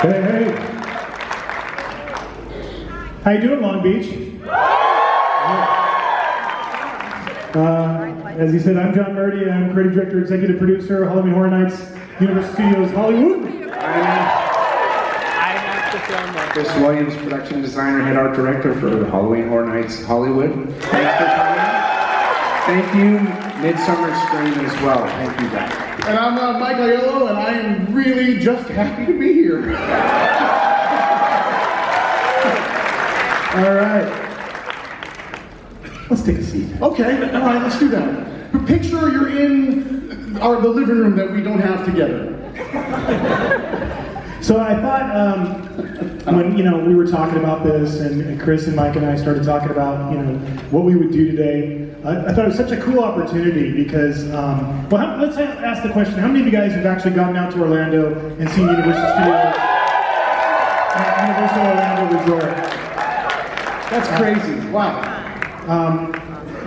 Hey, hey. How you doing, Long Beach? As he said, I'm John Murdy. I'm creative director, executive producer, Halloween Horror Nights, Universal Studios, Hollywood. Chris Williams, production designer, head art director for Halloween Horror Nights, Hollywood. Thanks for coming. Thank you, Midsummer Scream as well. Thank you guys. And I'm Mike Aiello, and I am really just happy to be here. All right. Let's take a seat. Okay, all right, let's do that. Picture you're in the living room that we don't have together. So I thought when we were talking about this, and Chris and Mike and I started talking about what we would do today, I thought it was such a cool opportunity because let's ask the question: how many of you guys have actually gotten out to Orlando and seen Universal Studios, Universal Orlando Resort? That's crazy. Wow.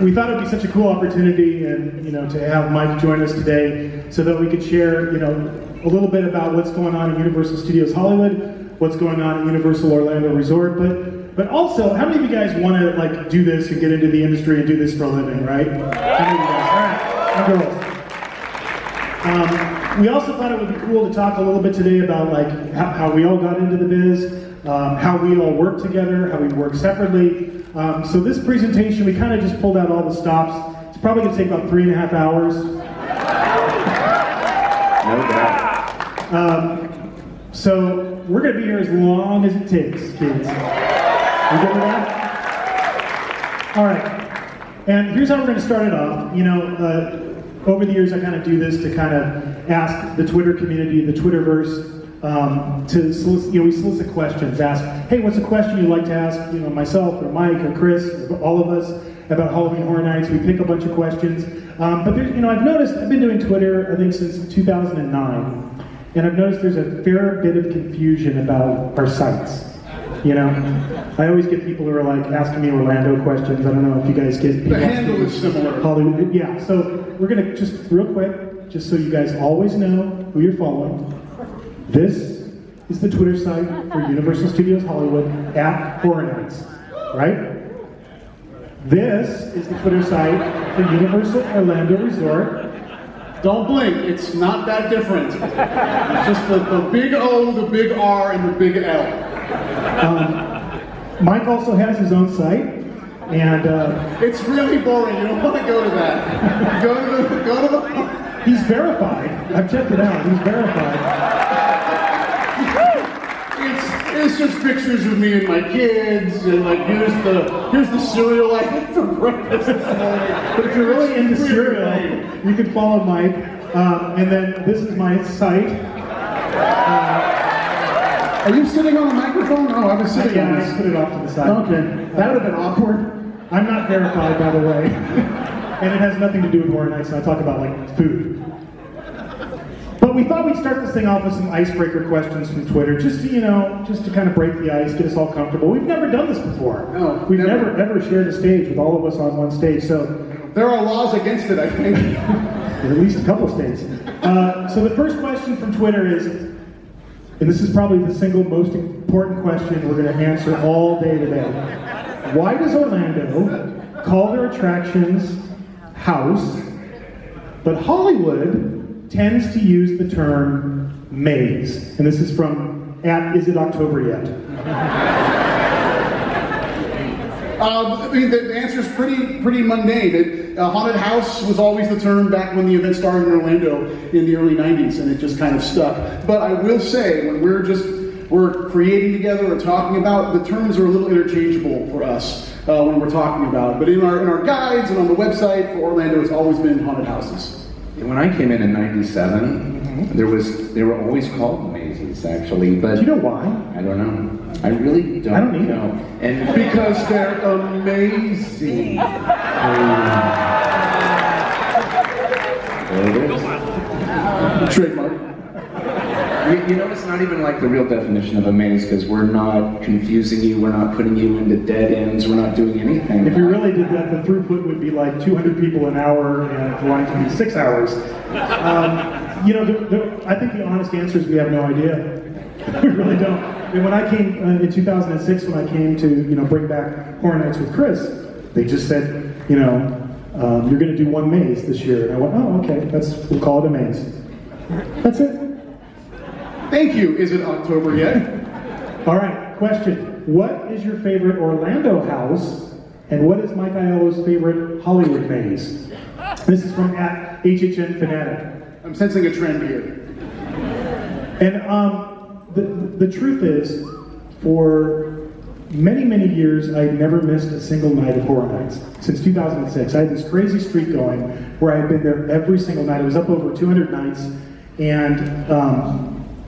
We thought it would be such a cool opportunity, and to have Mike join us today, so that we could share a little bit about what's going on in Universal Studios Hollywood, what's going on at Universal Orlando Resort, but also, how many of you guys want to do this and get into the industry and do this for a living, right? How many of you guys? All right, and girls. We also thought it would be cool to talk a little bit today about how we all got into the biz, how we all work together, how we work separately. So this presentation, we kind of just pulled out all the stops. It's probably going to take about 3.5 hours. No doubt. So we're going to be here as long as it takes, kids. You good with that? All right. And here's how we're going to start it off. Over the years, I kind of do this to kind of ask the Twitter community, the Twitterverse, to solicit, we solicit questions. Ask, hey, what's a question you'd like to ask, myself or Mike or Chris, or all of us about Halloween Horror Nights? We pick a bunch of questions. But there's, I've noticed, I've been doing Twitter, I think, since 2009. And I've noticed there's a fair bit of confusion about our sites. I always get people who are asking me Orlando questions. I don't know if you guys get the handle is similar. Hollywood. Yeah, so we're gonna just real quick, just so you guys always know who you're following. This is the Twitter site for Universal Studios Hollywood at Horror Nights, right? This is the Twitter site for Universal Orlando Resort. Don't blink, it's not that different. It's just the big O, the big R, and the big L. Mike also has his own site, and it's really boring. You don't want to go to that. Go to the. He's verified. I've checked it out. He's verified. It's just pictures of me and my kids, and here's the cereal I had for breakfast this morning. But if you're really into cereal, you can follow Mike. And then this is my site. Are you sitting on a microphone? Oh, I was sitting on this. I put it off to the side. Okay, that would have been awkward. I'm not verified, by the way. And it has nothing to do with Horror Nights, so I talk about food. But we thought we'd start this thing off with some icebreaker questions from Twitter, just to kind of break the ice, get us all comfortable. We've never done this before. No, we've never ever shared a stage with all of us on one stage. So there are laws against it, I think. In at least a couple states. So the first question from Twitter is, and this is probably the single most important question we're going to answer all day today. Why does Orlando call their attractions house, but Hollywood tends to use the term maze? And this is from @Is It October Yet? The answer is pretty mundane. Haunted house was always the term back when the event started in Orlando in the early 90s, and it just kind of stuck. But I will say, when we're creating together or talking about, the terms are a little interchangeable for us when we're talking about it. But in our guides and on the website for Orlando, it's always been haunted houses. When I came in '97, they were always called mazes, actually. But do you know why? I don't know. I really don't. I don't either. know. And because they're amazing. There it is. Trademark. You know, it's not even the real definition of a maze, because we're not confusing you, we're not putting you into dead ends, we're not doing anything. If you really did that, the throughput would be 200 people an hour, and the lines would be 6 hours. I think the honest answer is we have no idea. We really don't. And when I came in 2006, when I came to bring back Horror Nights with Chris, they just said, you're going to do one maze this year. And I went, oh, okay, we'll call it a maze. That's it. Thank you. Is it October yet? All right, question. What is your favorite Orlando house, and what is Mike Aiello's favorite Hollywood maze? This is from @HHN Fanatic. I'm sensing a trend here. And the truth is, for many, many years, I never missed a single night of Horror Nights. Since 2006, I had this crazy streak going where I had been there every single night. It was up over 200 nights, and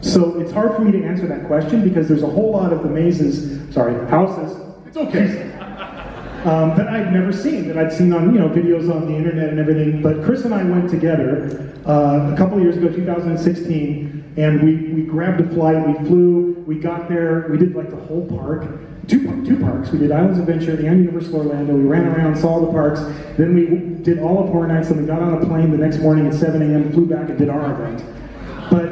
so it's hard for me to answer that question because there's a whole lot of the houses. It's okay. That I'd never seen, that I'd seen on videos on the internet and everything. But Chris and I went together a couple of years ago, 2016, and we grabbed a flight, we flew, we got there, we did like the whole park, two parks. We did Islands Adventure and Universal Orlando. We ran around, saw the parks, then we did all of Horror Nights, then we got on a plane the next morning at 7 a.m., flew back and did our event. But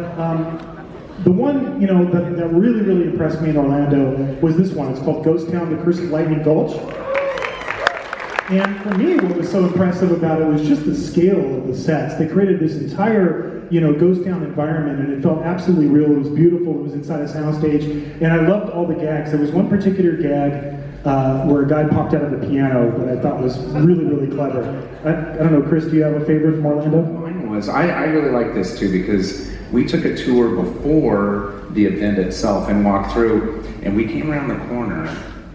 the one that really, really impressed me in Orlando was this one. It's called Ghost Town, the Curse of Lightning Gulch. And for me, what was so impressive about it was just the scale of the sets. They created this entire, ghost town environment, and it felt absolutely real. It was beautiful. It was inside a soundstage, and I loved all the gags. There was one particular gag where a guy popped out of the piano that I thought was really, really clever. I don't know, Chris, do you have a favorite from Orlando? Mine was, I really like this too because we took a tour before the event itself and walked through, and we came around the corner,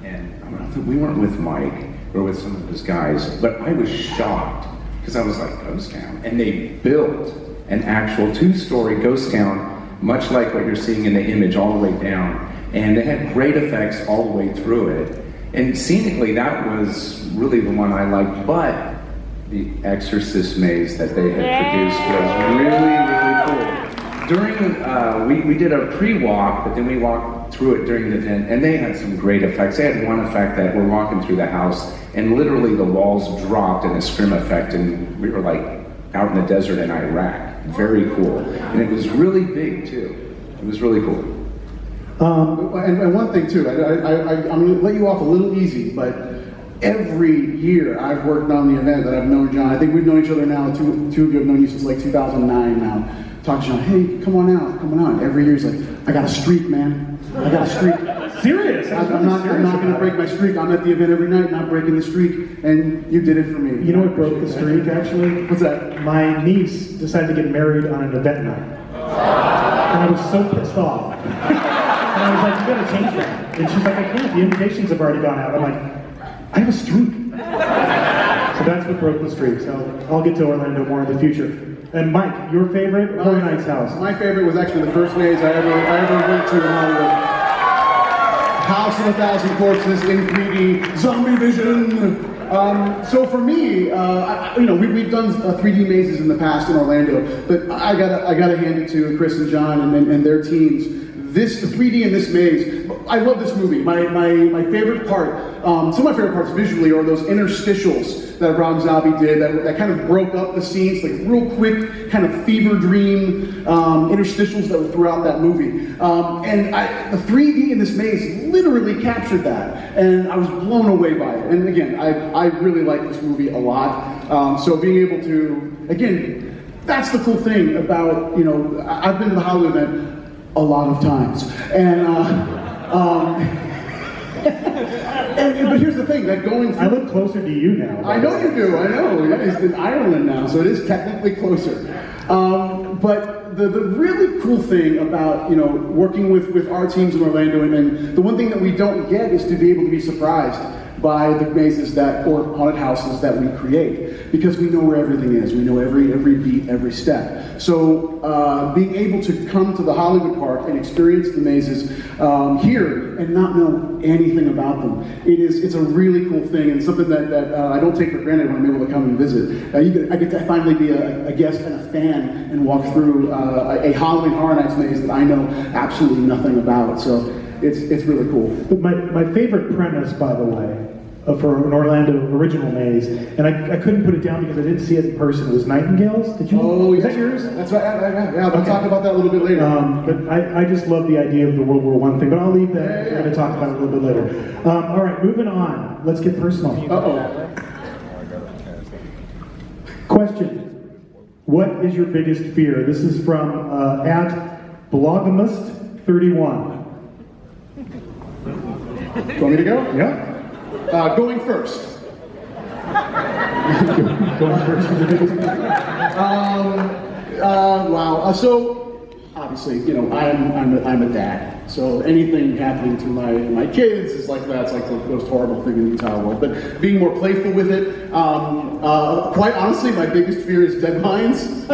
and we weren't with Mike, or with some of his guys, but I was shocked because I was like, ghost town, and they built an actual 2-story ghost town, much like what you're seeing in the image, all the way down, and they had great effects all the way through it. And scenically, that was really the one I liked, but the Exorcist Maze that they had produced was really, really cool. During, we did a pre-walk, but then we walked through it during the event, and they had some great effects. They had one effect that we're walking through the house, and literally the walls dropped in a scrim effect, and we were like out in the desert in Iraq. Very cool. And it was really big, too. It was really cool. And one thing, too, I'm going to let you off a little easy, but every year I've worked on the event that I've known John. I think we've known each other now, two of you have known you since like 2009 now. Talk to John, hey, come on out. Every year he's like, I got a streak, man. I got a streak. Serious? I'm not going to break my streak. I'm at the event every night, not breaking the streak, and you did it for me. You know what broke the streak, actually? What's that? My niece decided to get married on an event night. And I was so pissed off. And I was like, you gotta change that. And she's like, I can't, the invitations have already gone out. I'm like, I have a streak. So that's what broke the streak. So I'll get to Orlando more in the future. And Mike, your favorite Horror Nights house? My favorite was actually the first maze I ever went to in Hollywood. House of 1,000 Corpses in 3D, zombie vision. So for me, we've done 3D mazes in the past in Orlando, but I gotta hand it to Chris and John and their teams. The 3D in this maze, I love this movie. My favorite part, some of my favorite parts visually are those interstitials that Rob Zombie did that kind of broke up the scenes, like real quick, kind of fever dream interstitials that were throughout that movie. And the 3D in this maze literally captured that, and I was blown away by it. And again, I really like this movie a lot. So being able to, again, that's the cool thing about, I've been to the Hollywood event a lot of times, and but here's the thing, that going through, I live closer to you now. I know you do, I know. It's in Ireland now, so it is technically closer. But the really cool thing about, working with our teams in Orlando, and the one thing that we don't get is to be able to be surprised by the mazes or haunted houses that we create, because we know where everything is. We know every beat, every step. So being able to come to the Hollywood Park and experience the mazes here and not know anything about them, it's a really cool thing, and something that I don't take for granted when I'm able to come and visit. I get to finally be a guest and a fan and walk through a Halloween Horror Nights maze that I know absolutely nothing about. So it's really cool. My favorite premise, by the way, for an Orlando original maze, and I couldn't put it down because I didn't see it in person. It was Nightingales. Did you? Oh, is yeah. that yours? That's right. Yeah, we'll Okay. talk about that a little bit later. But I just love the idea of the World War I thing, but I'll leave that. Yeah. We're going to talk about it a little bit later. All right, moving on. Let's get personal. Uh-oh. Question. What is your biggest fear? This is from at Blogamist31. Want me to go? Yeah? Going first. Going first is your biggest fear. Wow. So obviously, I'm a dad. So anything happening to my kids is like that's like the most horrible thing in the entire world. But being more playful with it, quite honestly, my biggest fear is deadlines.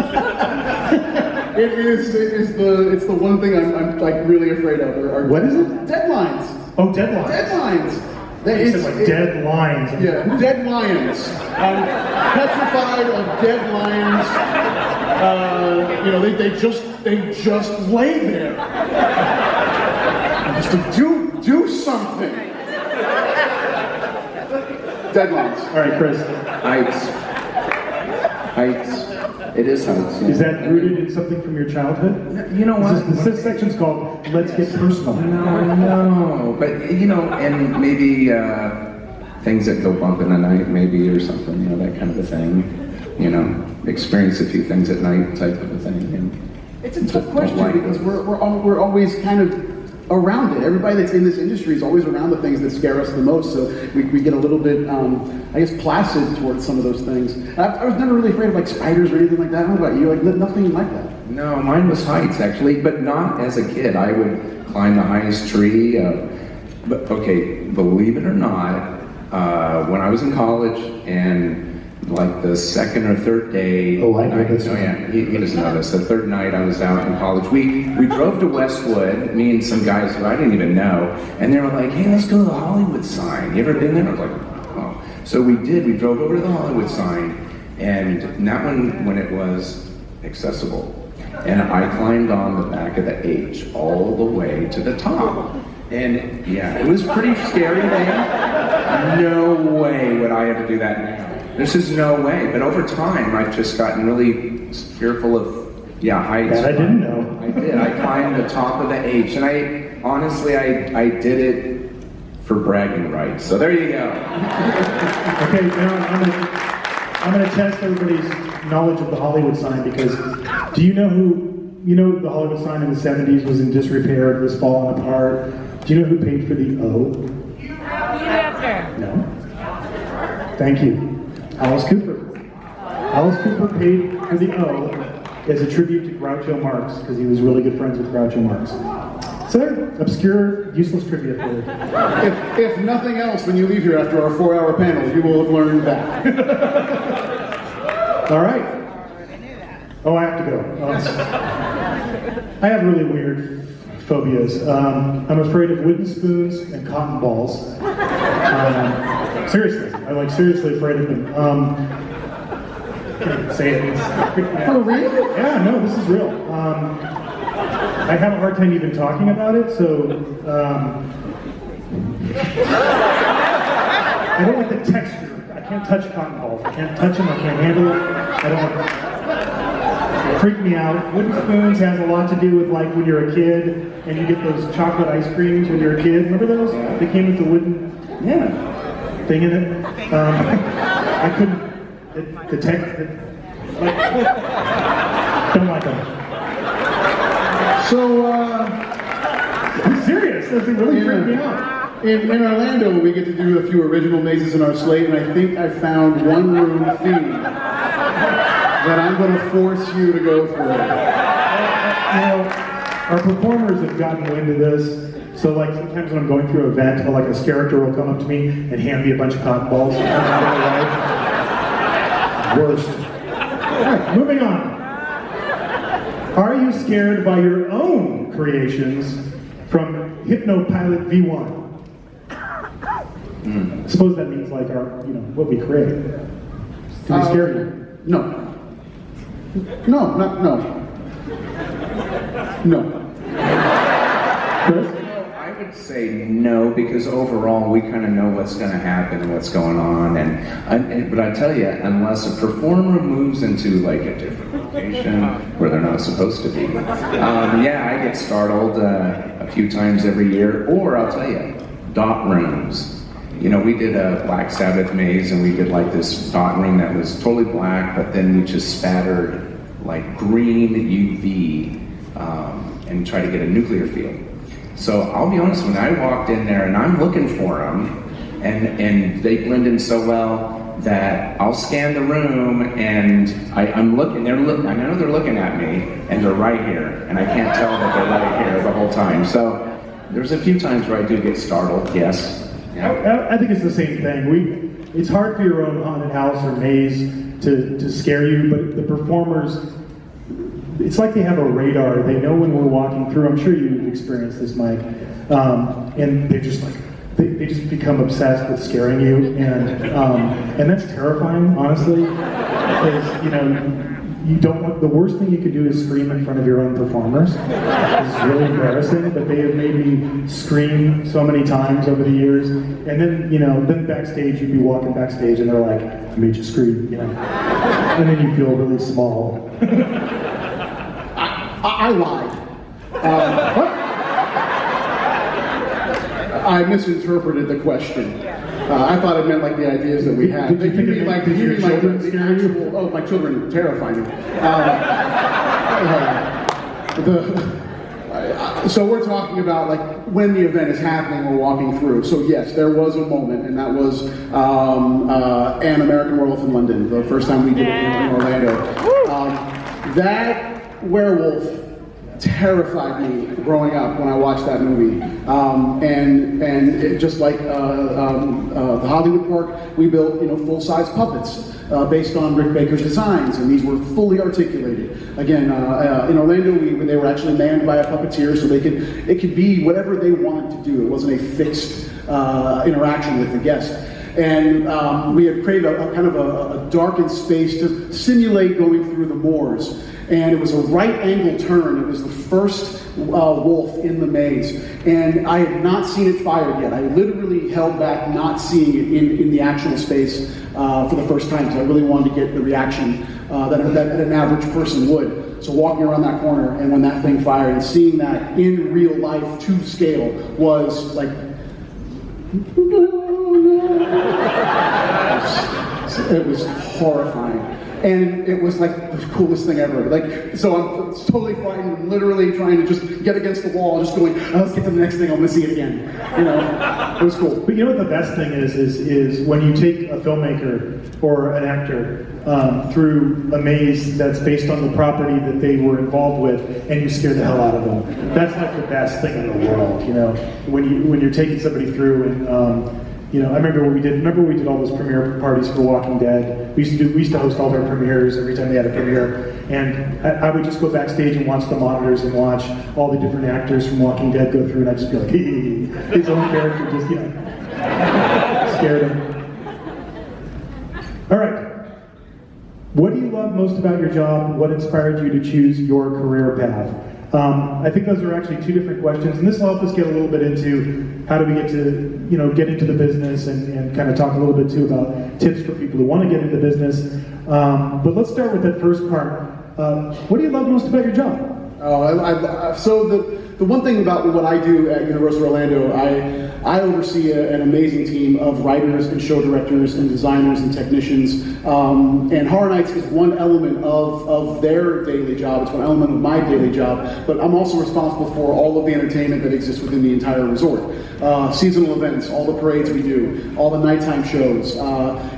It's the one thing I'm like really afraid of. What is it? Deadlines. Oh, deadlines. Deadlines. You said like dead lions. Yeah, dead lions. I'm petrified of dead lions. They just lay there. Just to do something. Deadlines. All right, Chris. Heights. It is heights. Yeah. Is that rooted in something from your childhood? You know what? This section's called Let's Get Personal. No, but and maybe things that go bump in the night, maybe, or something, that kind of a thing. Experience a few things at night, type of a thing. And it's a tough question because we're always kind of around it. Everybody that's in this industry is always around the things that scare us the most. So we get a little bit, placid towards some of those things. I was never really afraid of like spiders or anything like that. I don't know about you, like nothing like that. No, mine was heights actually, but not as a kid. I would climb the highest tree. But okay, believe it or not, when I was in college and like the second or third day. Oh, I know this. Oh yeah, he doesn't know this. The third night I was out in college. We drove to Westwood, me and some guys who I didn't even know, and they were like, "Hey, let's go to the Hollywood sign. You ever been there?" I was like, "Oh." So we did. We drove over to the Hollywood sign, and that one when it was accessible, and I climbed on the back of the H all the way to the top. And yeah, it was pretty scary then. No way would I ever do that now. This is no way, but over time, I've just gotten really fearful of, heights. That I didn't know. I did. I climbed the top of the H, and I did it for bragging rights. So there you go. Okay, now I'm gonna test everybody's knowledge of the Hollywood sign because do you know the Hollywood sign in the 70s was in disrepair, it was falling apart. Do you know who paid for the O? No. Thank you. Alice Cooper. Alice Cooper paid for the O as a tribute to Groucho Marx because he was really good friends with Groucho Marx. So obscure, useless trivia for you. If nothing else, when you leave here after our 4-hour panel, you will have learned that. All right. Oh, I have to go. I have really weird phobias. I'm afraid of wooden spoons and cotton balls. Seriously, I'm seriously afraid of them. I can't even say it. Oh, really? Yeah, no, this is real. I have a hard time even talking about it, so I don't like the texture. I can't touch cotton balls. I can't touch them. I can't handle it. I don't like it. Freak me out. Wooden spoons has a lot to do with like when you're a kid and you get those chocolate ice creams when you're a kid. Remember those? They came with the wooden thing in it. I couldn't. The text. Don't like them. So, I'm serious. This really freaked me out. In Orlando, we get to do a few original mazes in our slate, and I think I found one room theme that I'm going to force you to go through. Our performers have gotten wind of this, so like sometimes when I'm going through an event, like a character will come up to me and hand me a bunch of cotton balls. Worst. All right, moving on. Are you scared by your own creations from Hypnopilot V1? I suppose that means like our, what we create. Do we scare you? No. No. Chris? I would would say no, because overall we kind of know what's going to happen and what's going on. But I tell you, unless a performer moves into like a different location where they're not supposed to be, yeah, I get startled a few times every year. Or I'll tell you, dot rooms. You know, we did a Black Sabbath maze, and we did like this dot ring that was totally black, but then we just spattered like green UV and tried to get a nuclear field. So I'll be honest, when I walked in there and I'm looking for them, and they blend in so well that I'll scan the room and I'm looking, I know they're looking at me, and they're right here, and I can't tell that they're right here the whole time. So there's a few times where I do get startled, yes. Yeah. I think it's the same thing. It's hard for your own haunted house or maze to scare you, but the performers, it's like they have a radar. They know when we're walking through. I'm sure you've experienced this, Mike. And they just like they just become obsessed with scaring you, and that's terrifying, honestly. Because you don't want, the worst thing you could do is scream in front of your own performers. It's really embarrassing, but they have made me scream so many times over the years. And then, then backstage, you'd be walking backstage and they're like, I made you scream, And then you feel really small. I lied. What? I misinterpreted the question. I thought it meant like the ideas that we had. Did you mean like the actual? Oh, my children terrify me. So we're talking about like when the event is happening, we're walking through. So yes, there was a moment, and that was An American Werewolf in London, the first time we did it in Orlando. That werewolf terrified me growing up when I watched that movie. And it, just like the Hollywood Park, we built full-size puppets based on Rick Baker's designs, and these were fully articulated. Again, in Orlando, they were actually manned by a puppeteer, so it could be whatever they wanted to do. It wasn't a fixed interaction with the guest. And we had created a kind of a darkened space to simulate going through the moors. And it was a right angle turn. It was the first wolf in the maze. And I had not seen it fired yet. I literally held back not seeing it in the actual space for the first time, because I really wanted to get the reaction that an average person would. So walking around that corner, and when that thing fired, and seeing that in real life to scale was like... It was horrifying. And it was like the coolest thing ever. So I'm totally frightened, and literally trying to just get against the wall, just going, let's get to the next thing, I'm gonna see it again. It was cool. But what the best thing is when you take a filmmaker or an actor through a maze that's based on the property that they were involved with, and you scare the hell out of them. That's like the best thing in the world, when you're taking somebody through and I remember we did all those premiere parties for Walking Dead. We used to host all their premieres every time they had a premiere, and I would just go backstage and watch the monitors and watch all the different actors from Walking Dead go through, and I'd just be like, hey, his own character just scared him. All right. What do you love most about your job? What inspired you to choose your career path? I think those are actually two different questions, and this will help us get a little bit into how do we get to, get into the business and kind of talk a little bit too about tips for people who want to get into business. But let's start with that first part. What do you love most about your job? So the one thing about what I do at Universal Orlando, I oversee an amazing team of writers and show directors and designers and technicians. And Horror Nights is one element of their daily job. It's one element of my daily job. But I'm also responsible for all of the entertainment that exists within the entire resort. Seasonal events, all the parades we do, all the nighttime shows.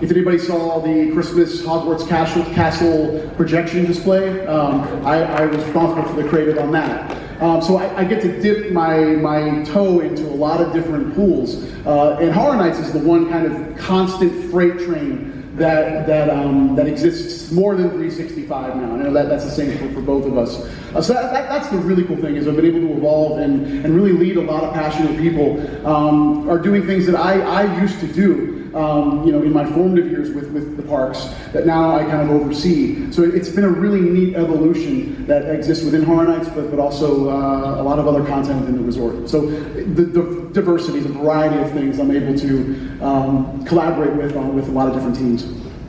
If anybody saw the Christmas Hogwarts Castle projection display, I was responsible for the creative on that. So I get to dip my toe into a lot of different pools. And Horror Nights is the one kind of constant freight train that exists more than 365 now. I know that's the same for both of us. So that's the really cool thing, is I've been able to evolve and really lead a lot of passionate people are doing things that I used to do. in my formative years with the parks that now I kind of oversee. So it's been a really neat evolution that exists within Horror Nights, but also a lot of other content within the resort. So the diversity, the variety of things I'm able to collaborate with a lot of different teams.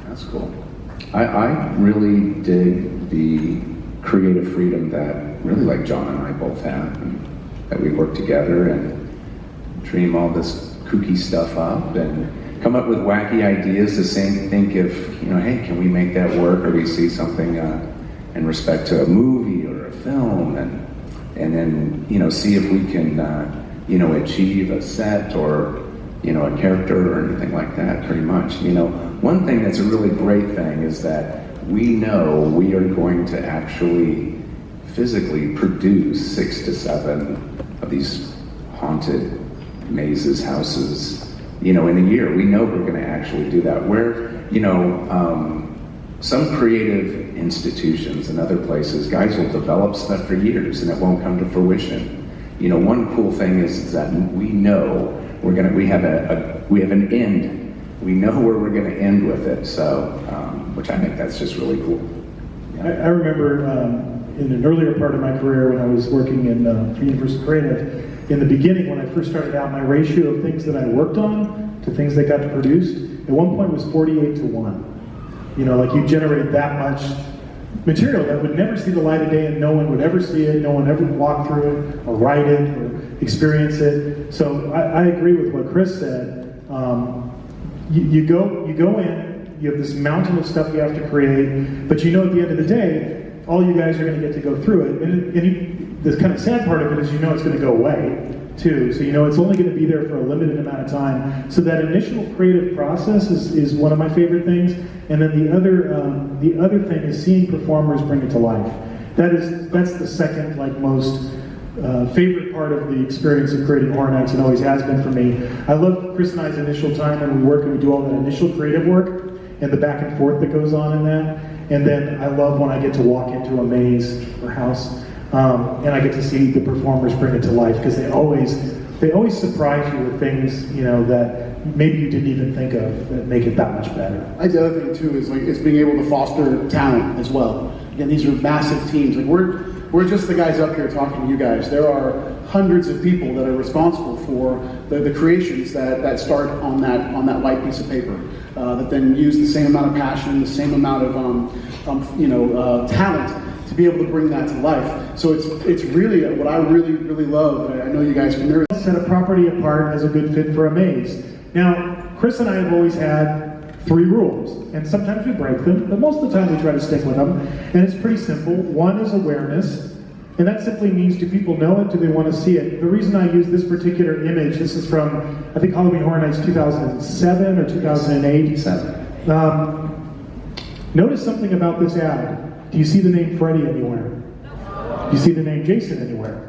That's cool. I really dig the creative freedom that really like John and I both have, and that we work together and dream all this kooky stuff up and come up with wacky ideas to think if, hey, can we make that work, or we see something in respect to a movie or a film, and then, see if we can, achieve a set or, a character or anything like that, pretty much. One thing that's a really great thing is that we know we are going to actually physically produce 6 to 7 of these haunted mazes, houses, in a year. We know we're going to actually do that. Where, some creative institutions and other places, guys will develop stuff for years and it won't come to fruition. One cool thing is that we know we have an end. We know where we're going to end with it. So, which I think that's just really cool. I remember in an earlier part of my career when I was working in Universal Creative, in the beginning when I first started out, my ratio of things that I worked on to things that got produced, at one point was 48 to 1. Like you generate that much material that would never see the light of day and no one would ever see it, no one ever walk through it or write it or experience it. So I agree with what Chris said. You go in, you have this mountain of stuff you have to create, but at the end of the day, all you guys are going to get to go through it. And the kind of sad part of it is it's going to go away too. So it's only going to be there for a limited amount of time. So that initial creative process is one of my favorite things. And then the other thing is seeing performers bring it to life. That's the second most favorite part of the experience of creating Horror Nights, and always has been for me. I love Chris and I's initial time when we work and we do all that initial creative work and the back and forth that goes on in that. And then I love when I get to walk into a maze or house and I get to see the performers bring it to life, because they always surprise you with things that maybe you didn't even think of that make it that much better. The other thing too is being able to foster talent as well. Again, these are massive teams. We're just the guys up here talking to you guys. There are hundreds of people that are responsible for the creations that start on that white piece of paper, that then use the same amount of passion, the same amount of talent to be able to bring that to life. So it's really what I really, really love. I know you guys can never set a property apart as a good fit for a maze. Now, Chris and I have always had 3 rules, and sometimes we break them, but most of the time we try to stick with them, and it's pretty simple. One is awareness, and that simply means, do people know it? Do they want to see it? The reason I use this particular image, this is from, I think, Halloween Horror Nights 2007 or 2008. Notice something about this ad. Do you see the name Freddy anywhere? Do you see the name Jason anywhere?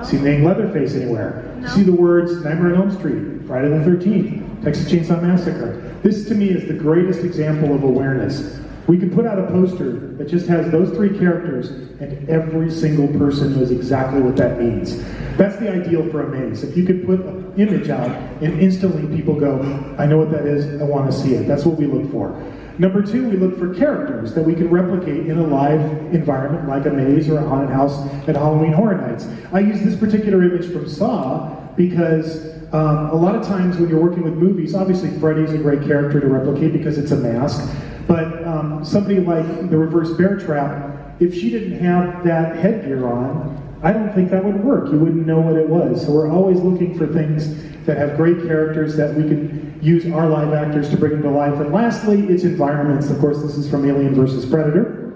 See the name Leatherface anywhere? See the words Nightmare on Elm Street, Friday the 13th, Texas Chainsaw Massacre. This to me is the greatest example of awareness. We can put out a poster that just has those 3 characters and every single person knows exactly what that means. That's the ideal for a maze. If you could put an image out and instantly people go, I know what that is, I want to see it. That's what we look for. Number 2, we look for characters that we can replicate in a live environment like a maze or a haunted house at Halloween Horror Nights. I use this particular image from Saw because a lot of times when you're working with movies, obviously Freddy's a great character to replicate because it's a mask, but somebody like the Reverse Bear Trap, if she didn't have that headgear on, I don't think that would work. You wouldn't know what it was. So we're always looking for things that have great characters that we can use our live actors to bring them to life. And lastly, it's environments. Of course, this is from Alien vs. Predator.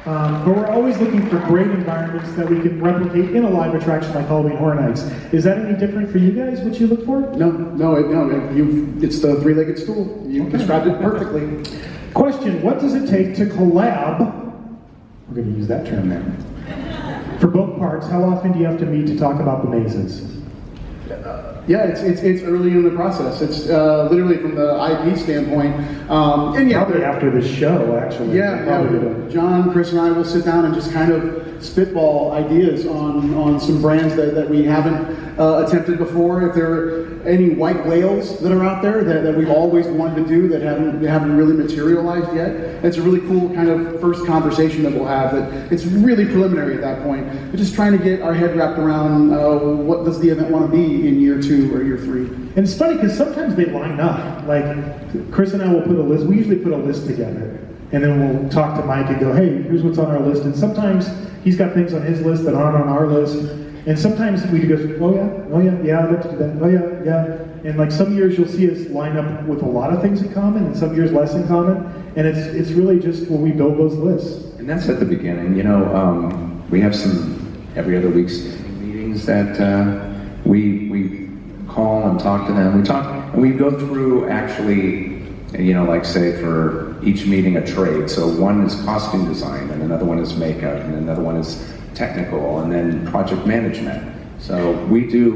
But we're always looking for great environments that we can replicate in a live attraction like Halloween Horror Nights. Is that any different for you guys, what you look for? No. It's the 3-legged stool. You described it perfectly. Question, what does it take to collab, we're going to use that term there, for both parks? How often do you have to meet to talk about the mazes? Yeah, it's early in the process. It's literally from the IP standpoint. And yeah, probably after this show, actually. Yeah. John, Chris, and I will sit down and just kind of spitball ideas on some brands that we haven't attempted before. If there are any white whales that are out there that we've always wanted to do that haven't really materialized yet, it's a really cool kind of first conversation that we'll have. That it's really preliminary at that point. We're just trying to get our head wrapped around what does the event want to be in year 2 or year 3. And it's funny because sometimes they line up. Like Chris and I will put a list. We usually put a list together, and then we'll talk to Mike and go, "Hey, here's what's on our list." And sometimes he's got things on his list that aren't on our list. And sometimes we go, yeah, I'd like to do that. Yeah. And like some years you'll see us line up with a lot of things in common, and some years less in common. And it's really just when we build those lists. And that's at the beginning. We have some every other week standing meetings that we call and talk to them. We talk and we go through actually, like say for each meeting a trade. So one is costume design, and another one is makeup, and another one is technical, and then project management. So we do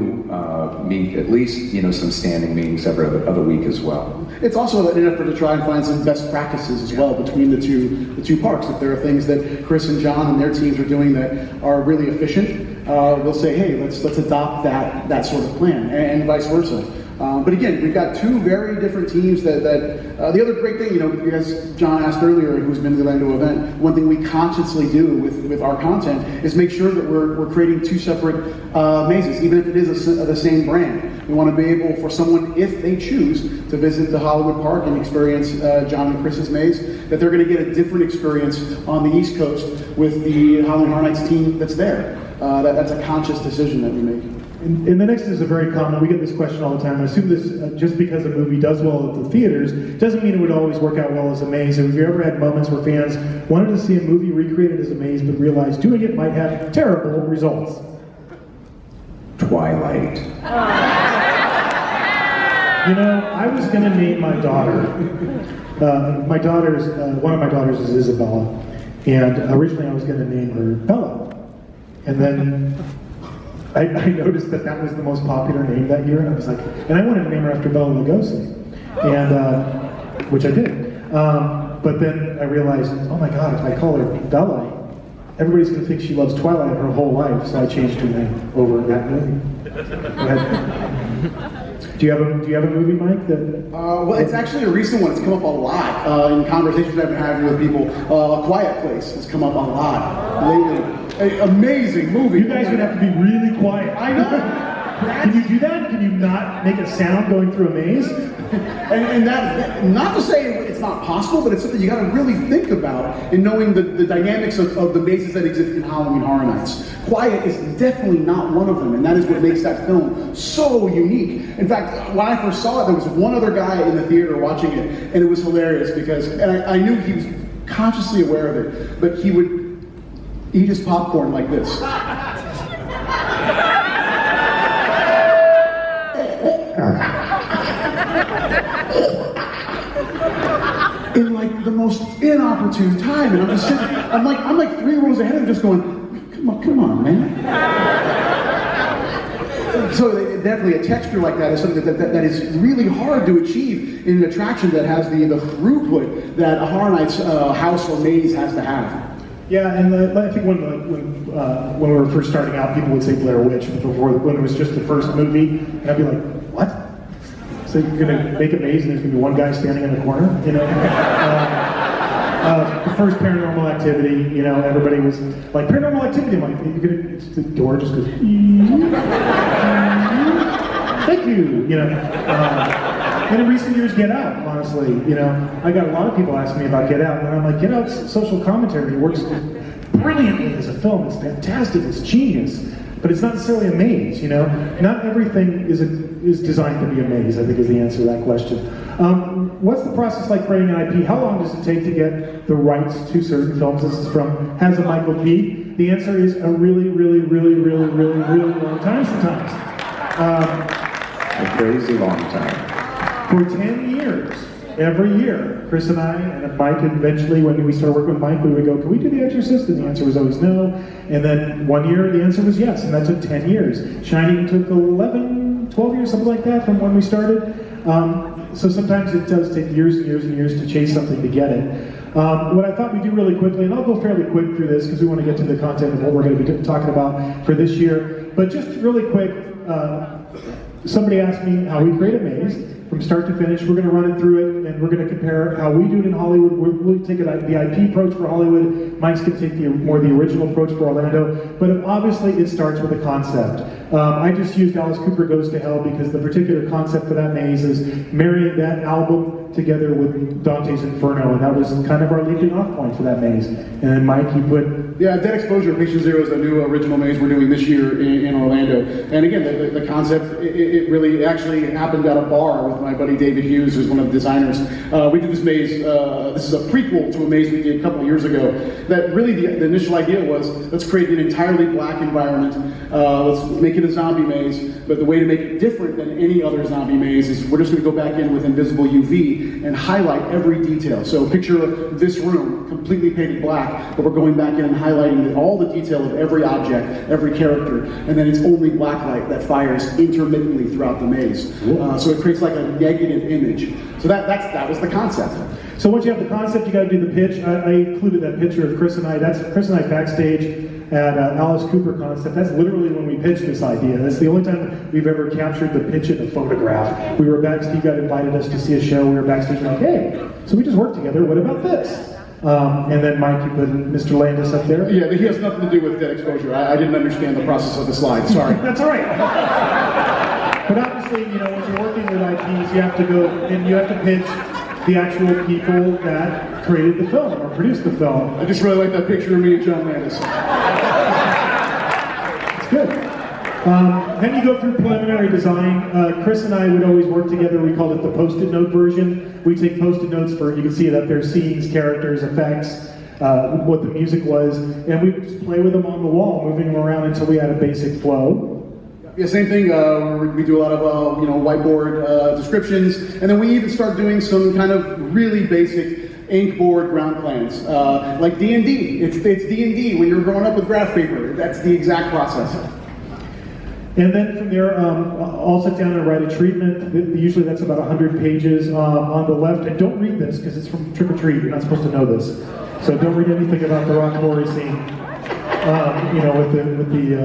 meet at least some standing meetings every other week as well. It's also an effort to try and find some best practices as well between the two parks. If there are things that Chris and John and their teams are doing that are really efficient, we'll say, hey, let's adopt that sort of plan, and vice versa. But again, we've got 2 very different teams that the other great thing, as John asked earlier, who's been to the Orlando event, one thing we consciously do with our content is make sure that we're creating 2 separate mazes, even if it is the same brand. We want to be able for someone, if they choose, to visit the Hollywood Park and experience John and Chris's maze, that they're going to get a different experience on the East Coast with the Halloween Horror Nights team that's there. That's a conscious decision that we make. And the next is a very common, we get this question all the time. I assume this, just because a movie does well at the theaters, doesn't mean it would always work out well as a maze. Have you ever had moments where fans wanted to see a movie recreated as a maze, but realized doing it might have terrible results? Twilight. I was going to name my daughter. One of my daughters is Isabella, and originally I was going to name her Bella. And then I noticed that was the most popular name that year, and I was like, and I wanted to name her after Bela Lugosi, and which I did. But then I realized, oh my God, if I call her Bella, everybody's going to think she loves Twilight her whole life. So I changed her name over that movie. Do you have a movie, Mike? Well, it's actually a recent one. It's come up a lot in conversations I've been having with people. A Quiet Place has come up a lot lately. Amazing movie. You guys would have to be really quiet. I know. Can you do that? Can you not make a sound going through a maze? And that, not to say it's not possible, but it's something you got to really think about in knowing the dynamics of the mazes that exist in Halloween Horror Nights. Quiet is definitely not one of them, and that is what makes that film so unique. In fact, when I first saw it, there was one other guy in the theater watching it, and it was hilarious because, and I knew he was consciously aware of it, but he would eat his popcorn like this. In like the most inopportune time, and I'm just sitting, I'm like 3 rows ahead of him, just going, come on, man. So definitely a texture like that is something that is really hard to achieve in an attraction that has the throughput that a Horror Nights house or maze has to have. Yeah, and I think when we were first starting out, people would say Blair Witch when it was just the first movie, and I'd be like, what? So you're gonna make a maze and there's gonna be one guy standing in the corner, the first Paranormal Activity, everybody was like, Paranormal Activity, I'm like, the door just goes, thank you, And in recent years, Get Out, honestly, I got a lot of people asking me about Get Out, and I'm like, Get Out's social commentary works brilliantly as a film. It's fantastic, it's genius, but it's not necessarily a maze, Not everything is designed to be a maze, I think is the answer to that question. What's the process like creating an IP? How long does it take to get the rights to certain films? This is from Has a Michael P. The answer is a really, really, really, really, really, really long time sometimes. A crazy long time. For 10 years, every year, Chris and I, and Mike, eventually when we started working with Mike, we would go, can we do The Exorcist? And the answer was always no. And then one year, the answer was yes, and that took 10 years. Shining took 11, 12 years, something like that, from when we started. So sometimes it does take years and years and years to chase something to get it. What I thought we'd do really quickly, and I'll go fairly quick through this because we want to get to the content of what we're going to be talking about for this year, but just really quick, somebody asked me how we create a maze from start to finish. We're going to run it through it, and we're going to compare how we do it in Hollywood. We'll take the IP approach for Hollywood. Mike's going to take the original approach for Orlando. But obviously, it starts with a concept. I just used Alice Cooper Goes to Hell because the particular concept for that maze is marrying that album together with Dante's Inferno, and that was kind of our leaping off point for that maze. And then Mike, you put... Yeah, Dead Exposure, Patient Zero is the new original maze we're doing this year in Orlando. And again, the concept, it really actually happened at a bar with my buddy David Hughes, who's one of the designers. We did this maze, this is a prequel to a maze we did a couple of years ago, that really the initial idea was, let's create an entirely black environment, let's make it a zombie maze, but the way to make it different than any other zombie maze is we're just going to go back in with invisible UV and highlight every detail. So picture this room completely painted black, but we're going back in and highlighting all the detail of every object, every character, and then it's only black light that fires intermittently throughout the maze. So it creates like a negative image. So that was the concept. So once you have the concept, you got to do the pitch. I included that picture of Chris and I. That's Chris and I backstage at Alice Cooper Concept. That's literally when we pitched this idea. That's the only time we've ever captured the pitch in a photograph. We were backstage. Steve got invited us to see a show. We were backstage like, hey, so we just worked together. What about this? And then Mike, you put Mr. Landis up there. Yeah, he has nothing to do with Dead Exposure. I didn't understand the process of the slide. Sorry. That's all right. But obviously, when you're working with IPs, you have to go and you have to pitch the actual people that created the film or produced the film. I just really like that picture of me and John Landis. It's good. Then you go through preliminary design. Chris and I would always work together. We called it the post-it note version. We take post-it notes for, you can see it up there, scenes, characters, effects, what the music was, and we would just play with them on the wall, moving them around until we had a basic flow. Yeah, same thing. We do a lot of whiteboard descriptions, and then we even start doing some kind of really basic ink board ground plans, like D&D. It's D&D when you're growing up with graph paper. That's the exact process. And then from there, I'll sit down and write a treatment. Usually that's about 100 pages on the left. And don't read this because it's from Trick or Treat. You're not supposed to know this. So don't read anything about the rock quarry scene, with the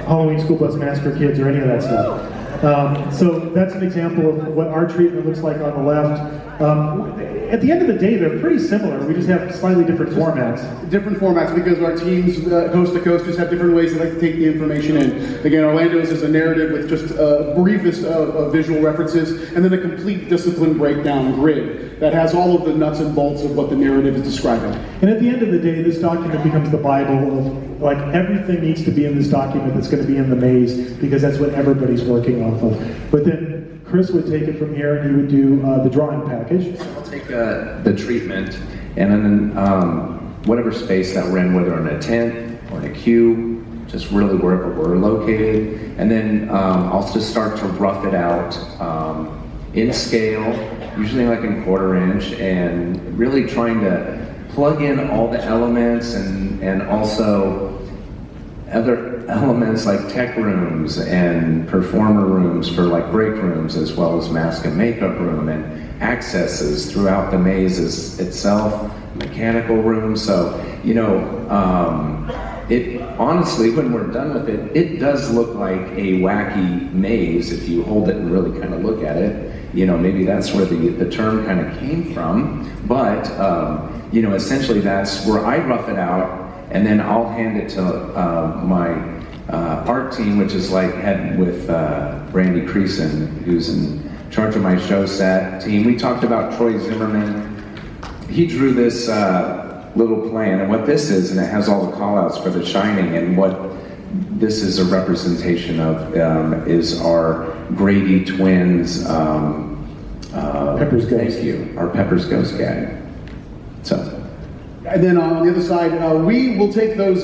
Halloween School Bus Massacre kids or any of that stuff. So that's an example of what our treatment looks like on the left. At the end of the day, they're pretty similar. We just have slightly different formats. Different formats because our teams, coast to coast, just have different ways they like to take the information in. Again, Orlando's is a narrative with just briefest of visual references, and then a complete discipline breakdown grid that has all of the nuts and bolts of what the narrative is describing. And at the end of the day, this document becomes the Bible of, like, everything needs to be in this document that's going to be in the maze, because that's what everybody's working off of. But then Chris would take it from here and he would do the drawing package. I'll take the treatment and then whatever space that we're in, whether in a tent or in a cube, just really wherever we're located. And then I'll just start to rough it out in scale, usually like in 1/4 inch, and really trying to plug in all the elements and also other elements like tech rooms and performer rooms for like break rooms, as well as mask and makeup room and accesses throughout the maze itself, mechanical rooms. So, it honestly, when we're done with it, it does look like a wacky maze if you hold it and really kind of look at it. Maybe that's where the term kind of came from. But, essentially that's where I rough it out, and then I'll hand it to my art team, which is like head with Brandy Creason, who's in charge of my show set team. We talked about Troy Zimmerman. He drew this little plan, and what this is, and it has all the call-outs for The Shining, and what this is a representation of is our Grady twins. Pepper's Ghost. Thank you. Our Pepper's Ghost guy. So. And then on the other side, we will take those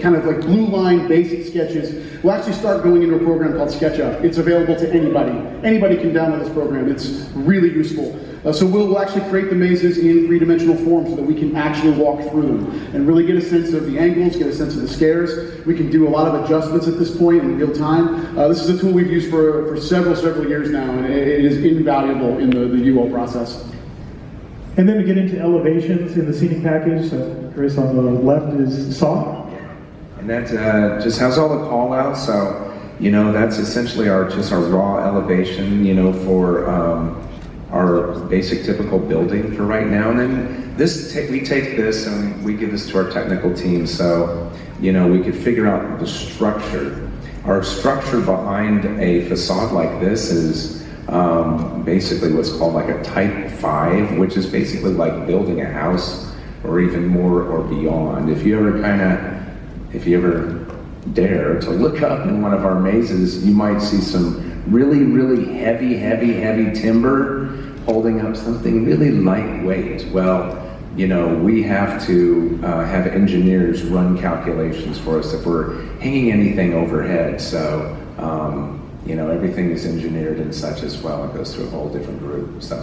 kind of like blue line basic sketches. We'll actually start going into a program called SketchUp. It's available to anybody. Anybody can download this program. It's really useful. So we'll actually create the mazes in three-dimensional form so that we can actually walk through them and really get a sense of the angles, get a sense of the scares. We can do a lot of adjustments at this point in real time. This is a tool we've used for several years now, and it is invaluable in the UO process. And then to get into elevations in the seating package, so Chris, on the left is Saw. And that just has all the call outs, so that's essentially our raw elevation, for our basic typical building for right now. And then we take this and we give this to our technical team, so we could figure out the structure. Our structure behind a facade like this is basically what's called like a Type 5, which is basically like building a house or even more or beyond. If you ever dare to look up in one of our mazes, you might see some really heavy timber holding up something really lightweight. Well, we have to have engineers run calculations for us if we're hanging anything overhead. So, everything is engineered and such as well. It goes to a whole different group. So.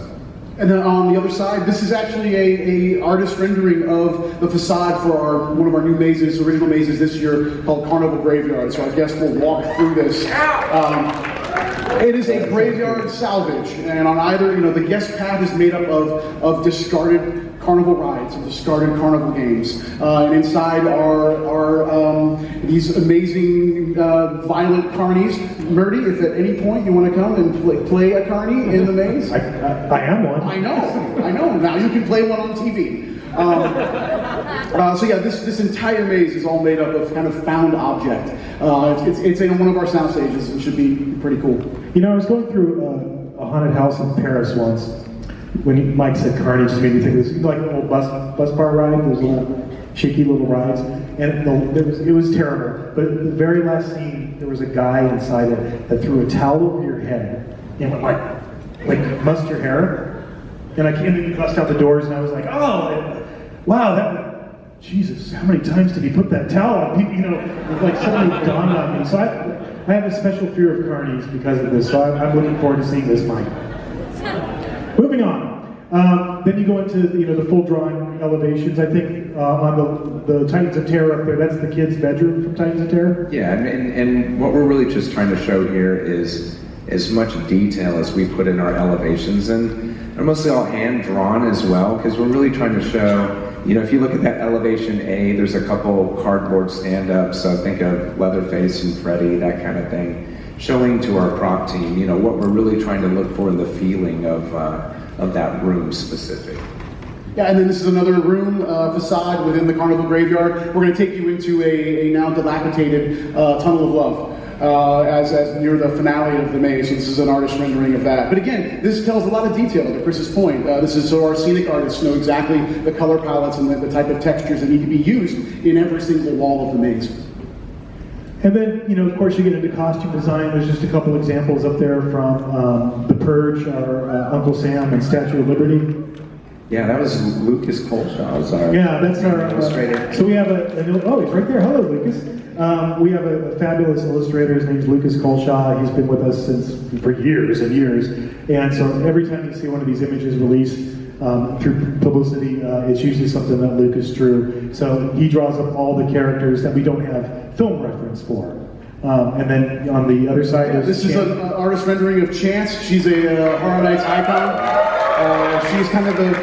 And then on the other side, this is actually a artist rendering of the facade for one of our new mazes, original mazes this year, called Carnival Graveyard. So our guests will walk through this. It is a graveyard salvage, and on either, the guest path is made up of discarded carnival rides and discarded carnival games. And inside are these amazing violent carnies. Murdy, if at any point you want to come and play a carny in the maze. I am one. I know. Now you can play one on TV. So yeah, this entire maze is all made up of kind of found object. It's in one of our sound stages and should be pretty cool. I was going through a haunted house in Paris once. When Mike said carny, it just made me think of this, like a little bus bar ride. Those little shaky little rides, and it was terrible. But the very last scene, there was a guy inside it that threw a towel over your head and went like bust your hair. And then he bust out the doors, and I was like, oh, wow, Jesus, how many times did he put that towel on? People, it like suddenly dawned on me. So I have a special fear of carnies because of this. So I'm looking forward to seeing this, Mike. Moving on. Then you go into the full drawing elevations. I think on the Titans of Terror up there, that's the kids' bedroom from Titans of Terror. Yeah, and what we're really just trying to show here is as much detail as we put in our elevations, and they're mostly all hand drawn as well, because we're really trying to show. If you look at that elevation A, there's a couple cardboard stand-ups. So think of Leatherface and Freddy, that kind of thing, showing to our prop team, what we're really trying to look for in the feeling of that room specific. Yeah, and then this is another room facade within the Carnival Graveyard. We're going to take you into a now dilapidated tunnel of love. As near the finale of the maze, so this is an artist rendering of that. But again, this tells a lot of detail, to Chris's point. This is so our scenic artists know exactly the color palettes and the type of textures that need to be used in every single wall of the maze. And then, of course, you get into costume design. There's just a couple examples up there from The Purge, our Uncle Sam, and Statue of Liberty. Yeah, that was Lucas Colshaw's that's our illustrator. So we have he's right there. Hello, Lucas. We have a fabulous illustrator. His name's Lucas Colshaw. He's been with us for years and years. And so every time you see one of these images released through publicity, it's usually something that Lucas drew. So he draws up all the characters that we don't have film reference for. And then on the other side, this is an artist rendering of Chance. She's a Horror Nights icon.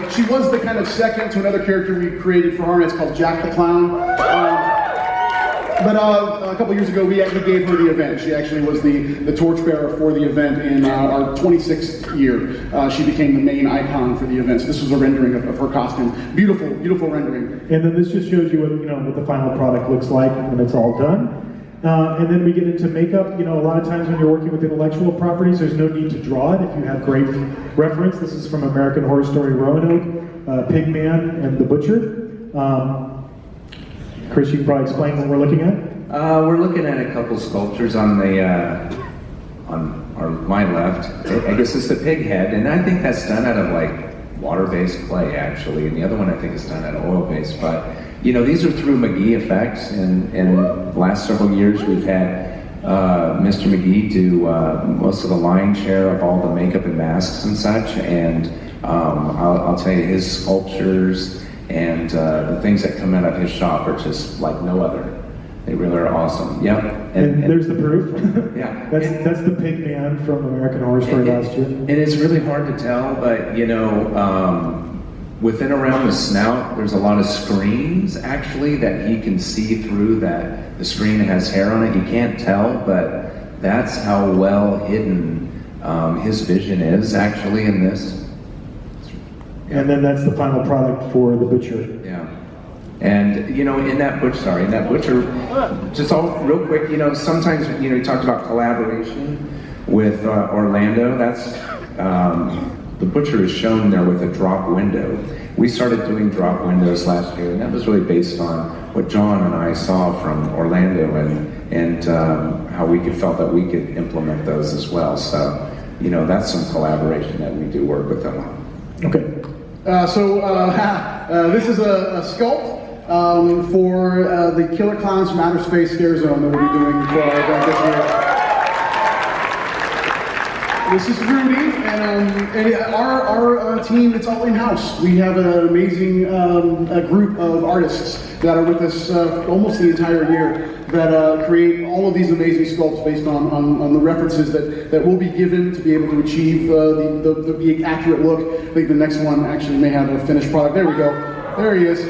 She was the kind of second to another character we created for Horror Nights called Jack the Clown. But a couple years ago, we actually gave her the event. She actually was the torchbearer for the event in our 26th year. She became the main icon for the event. So this was a rendering of her costume. Beautiful, beautiful rendering. And then this just shows you what the final product looks like when it's all done. And then we get into makeup. A lot of times when you're working with intellectual properties, there's no need to draw it if you have great reference. This is from American Horror Story Roanoke, Pigman, and the Butcher. Chris, you can probably explain what we're looking at. We're looking at a couple sculptures on my left. I guess it's the pig head, and I think that's done out of water-based clay actually, and the other one I think is done out of oil-based. But these are through McGee effects, and the last several years we've had Mr. McGee do most of the lion's share of all the makeup and masks and such, and I'll tell you, his sculptures and the things that come out of his shop are just like no other. They really are awesome. Yep. And there's the proof. Yeah. That's the pig man from American Horror Story last year. And it's really hard to tell, but within around the snout, there's a lot of screens actually that he can see through. That the screen has hair on it. You can't tell, but that's how well hidden his vision is actually in this. And then that's the final product for the butcher. Yeah. And in that butcher, just all real quick, sometimes you talked about collaboration with Orlando. That's the butcher is shown there with a drop window. We started doing drop windows last year, and that was really based on what John and I saw from Orlando and how we felt that we could implement those as well. So, that's some collaboration that we do work with them on. Okay. This is a sculpt for the Killer Clowns from Outer Space Scare Zone that we'll be doing for our event this year. This is Rudy, and our team, it's all in-house. We have an amazing group of artists that are with us almost the entire year that create all of these amazing sculpts based on the references that will be given to be able to achieve the accurate look. I think the next one actually may have a finished product. There we go. There he is.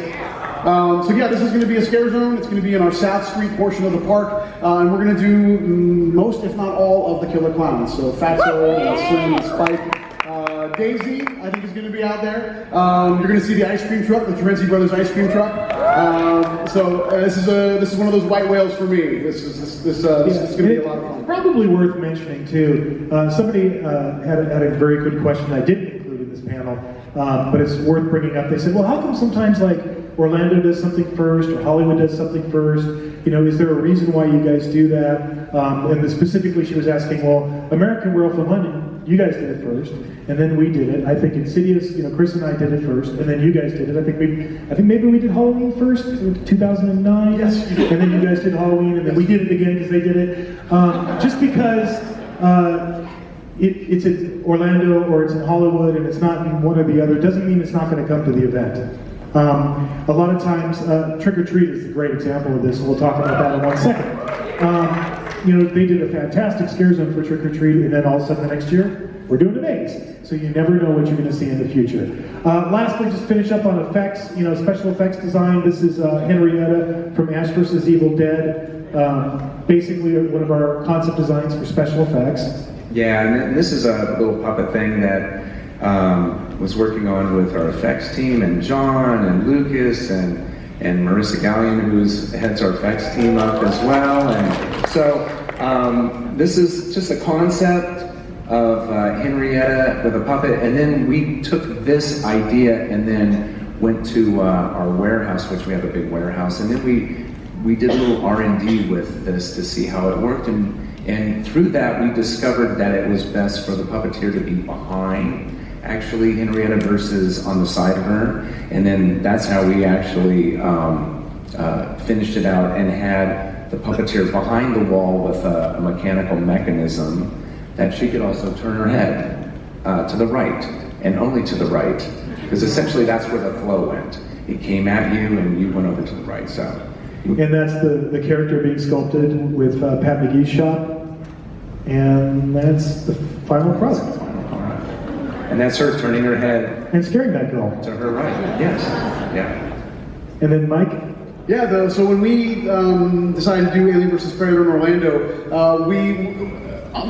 This is going to be a scare zone. It's going to be in our South Street portion of the park, and we're going to do most, if not all, of the Killer Clowns. So Fatso, Slim, and Spike, Daisy, I think is going to be out there. You're going to see the ice cream truck, the Terenzi Brothers ice cream truck. This is one of those white whales for me. This is going to be a lot of fun. Probably worth mentioning too. Somebody had a very good question I didn't include in this panel, but it's worth bringing up. They said, "Well, how come sometimes Orlando does something first, or Hollywood does something first? Is there a reason why you guys do that?" And specifically, she was asking, "Well, American Werewolf in London, you guys did it first, and then we did it. I think Insidious, Chris and I did it first, and then you guys did it. I think maybe we did Halloween first, 2009. Yes. And then you guys did Halloween, and then we did it again because they did it. Just because it's in Orlando or it's in Hollywood and it's not in one or the other doesn't mean it's not going to come to the event." A lot of times, Trick or Treat is a great example of this, and we'll talk about that in 1 second. They did a fantastic scare zone for Trick or Treat, and then all of a sudden the next year, we're doing a maze. So you never know what you're going to see in the future. Lastly, just finish up on effects, special effects design. This is Henrietta from Ash vs. Evil Dead. Basically one of our concept designs for special effects. Yeah, and this is a little puppet thing that was working on with our effects team, and John and Lucas and Marissa Gallion, who heads our effects team up as well. And so this is just a concept of Henrietta with a puppet, and then we took this idea and then went to our warehouse, which we have a big warehouse, and then we did a little R&D with this to see how it worked, and through that we discovered that it was best for the puppeteer to be behind actually Henrietta versus on the side of her, and then that's how we actually finished it out and had the puppeteer behind the wall with a mechanical mechanism that she could also turn her head to the right, and only to the right, because essentially that's where the flow went. It came at you and you went over to the right. So, and that's the character being sculpted with Pat McGee's shop, and that's the final product. And that's her turning her head and scaring that girl to her right. Yes. Yeah. And then Mike. Yeah. So when we decided to do Alien vs. Predator in Orlando,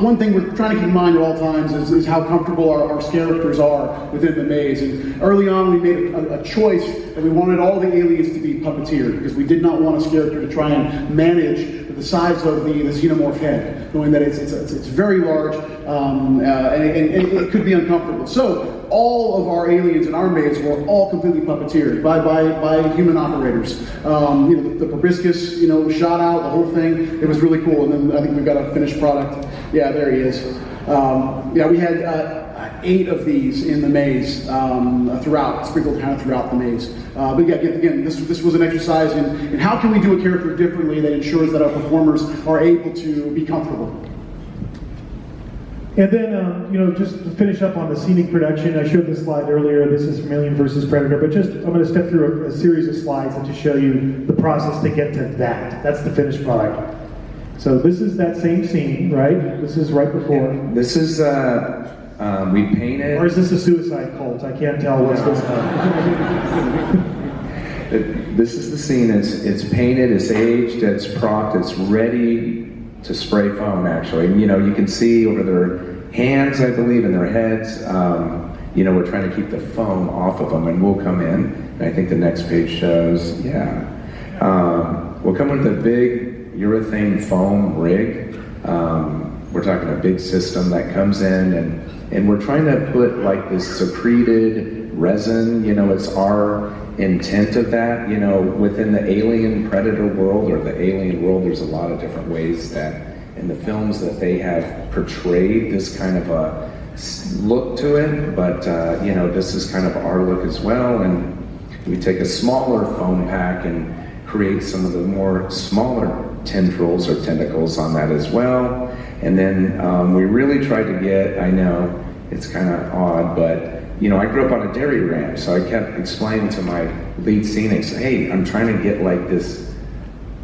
one thing we're trying to keep in mind at all times is how comfortable our characters are within the maze. And early on, we made a choice that we wanted all the aliens to be puppeteered, because we did not want a character to try and manage the size of the xenomorph head, knowing that it's very large and it could be uncomfortable. So all of our aliens in our maze were all completely puppeteered by human operators. The proboscis, shot out, the whole thing. It was really cool. And then I think we've got a finished product. Yeah, there he is. We had 8 of these in the maze sprinkled kind of throughout the maze. But yeah, again, this was an exercise in how can we do a character differently that ensures that our performers are able to be comfortable. And then, just to finish up on the scenic production, I showed this slide earlier. This is from Alien vs. Predator, but I'm going to step through a series of slides and just show you the process to get to that. That's the finished product. So this is that same scene, right? This is right before. This is, we painted... Or is this a suicide cult? I can't tell what's going on. This is the scene. It's painted, it's aged, it's propped, it's ready to spray foam, actually. You can see over their hands, I believe, and their heads. We're trying to keep the foam off of them, and we'll come in. And I think the next page shows, we'll come with a big urethane foam rig. We're talking a big system that comes in, and we're trying to put like this secreted resin. It's our intent of that, within the alien predator world or the alien world. There's a lot of different ways that in the films that they have portrayed this kind of a look to it, but this is kind of our look as well. And we take a smaller foam pack and create some of the more smaller tendrils or tentacles on that as well. And then we really try to get, I know it's kind of odd, but I grew up on a dairy ranch, so I kept explaining to my lead scenics, hey, I'm trying to get like this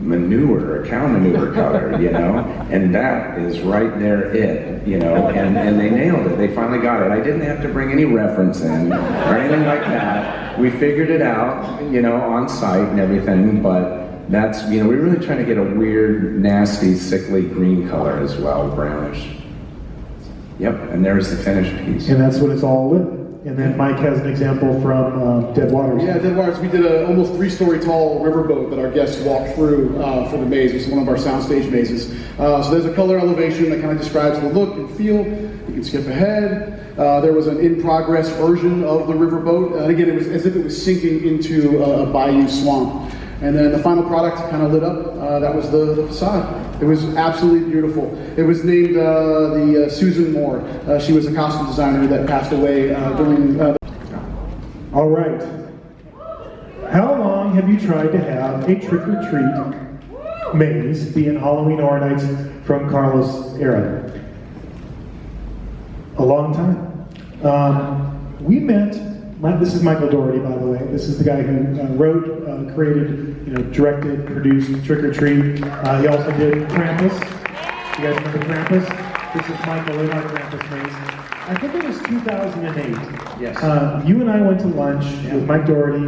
manure, cow manure color, and that is right there and they nailed it. They finally got it. I didn't have to bring any reference in or anything like that. We figured it out, on site and everything, but that's, we're really trying to get a weird, nasty, sickly green color as well, brownish. Yep, and there's the finished piece. And that's what it's all with. And then Mike has an example from Dead Waters. Yeah, Dead Waters. We did an almost 3-story tall riverboat that our guests walked through for the maze. It's one of our soundstage mazes. So there's a color elevation that kind of describes the look and feel. You can skip ahead. There was an in-progress version of the riverboat. And again, it was as if it was sinking into a bayou swamp. And then the final product kind of lit up. That was the facade. It was absolutely beautiful. It was named the Susan Moore. She was a costume designer that passed away during... All right. How long have you tried to have a trick-or-treat maze be in Halloween Horror Nights from Carlos' era? A long time. We met... This is Michael Dougherty, by the way. This is the guy who wrote, created, directed, produced Trick or Treat. He also did Krampus. You guys remember Krampus? This is Michael in our Krampus Maze. I think it was 2008. Yes. You and I went to lunch with Mike Dougherty,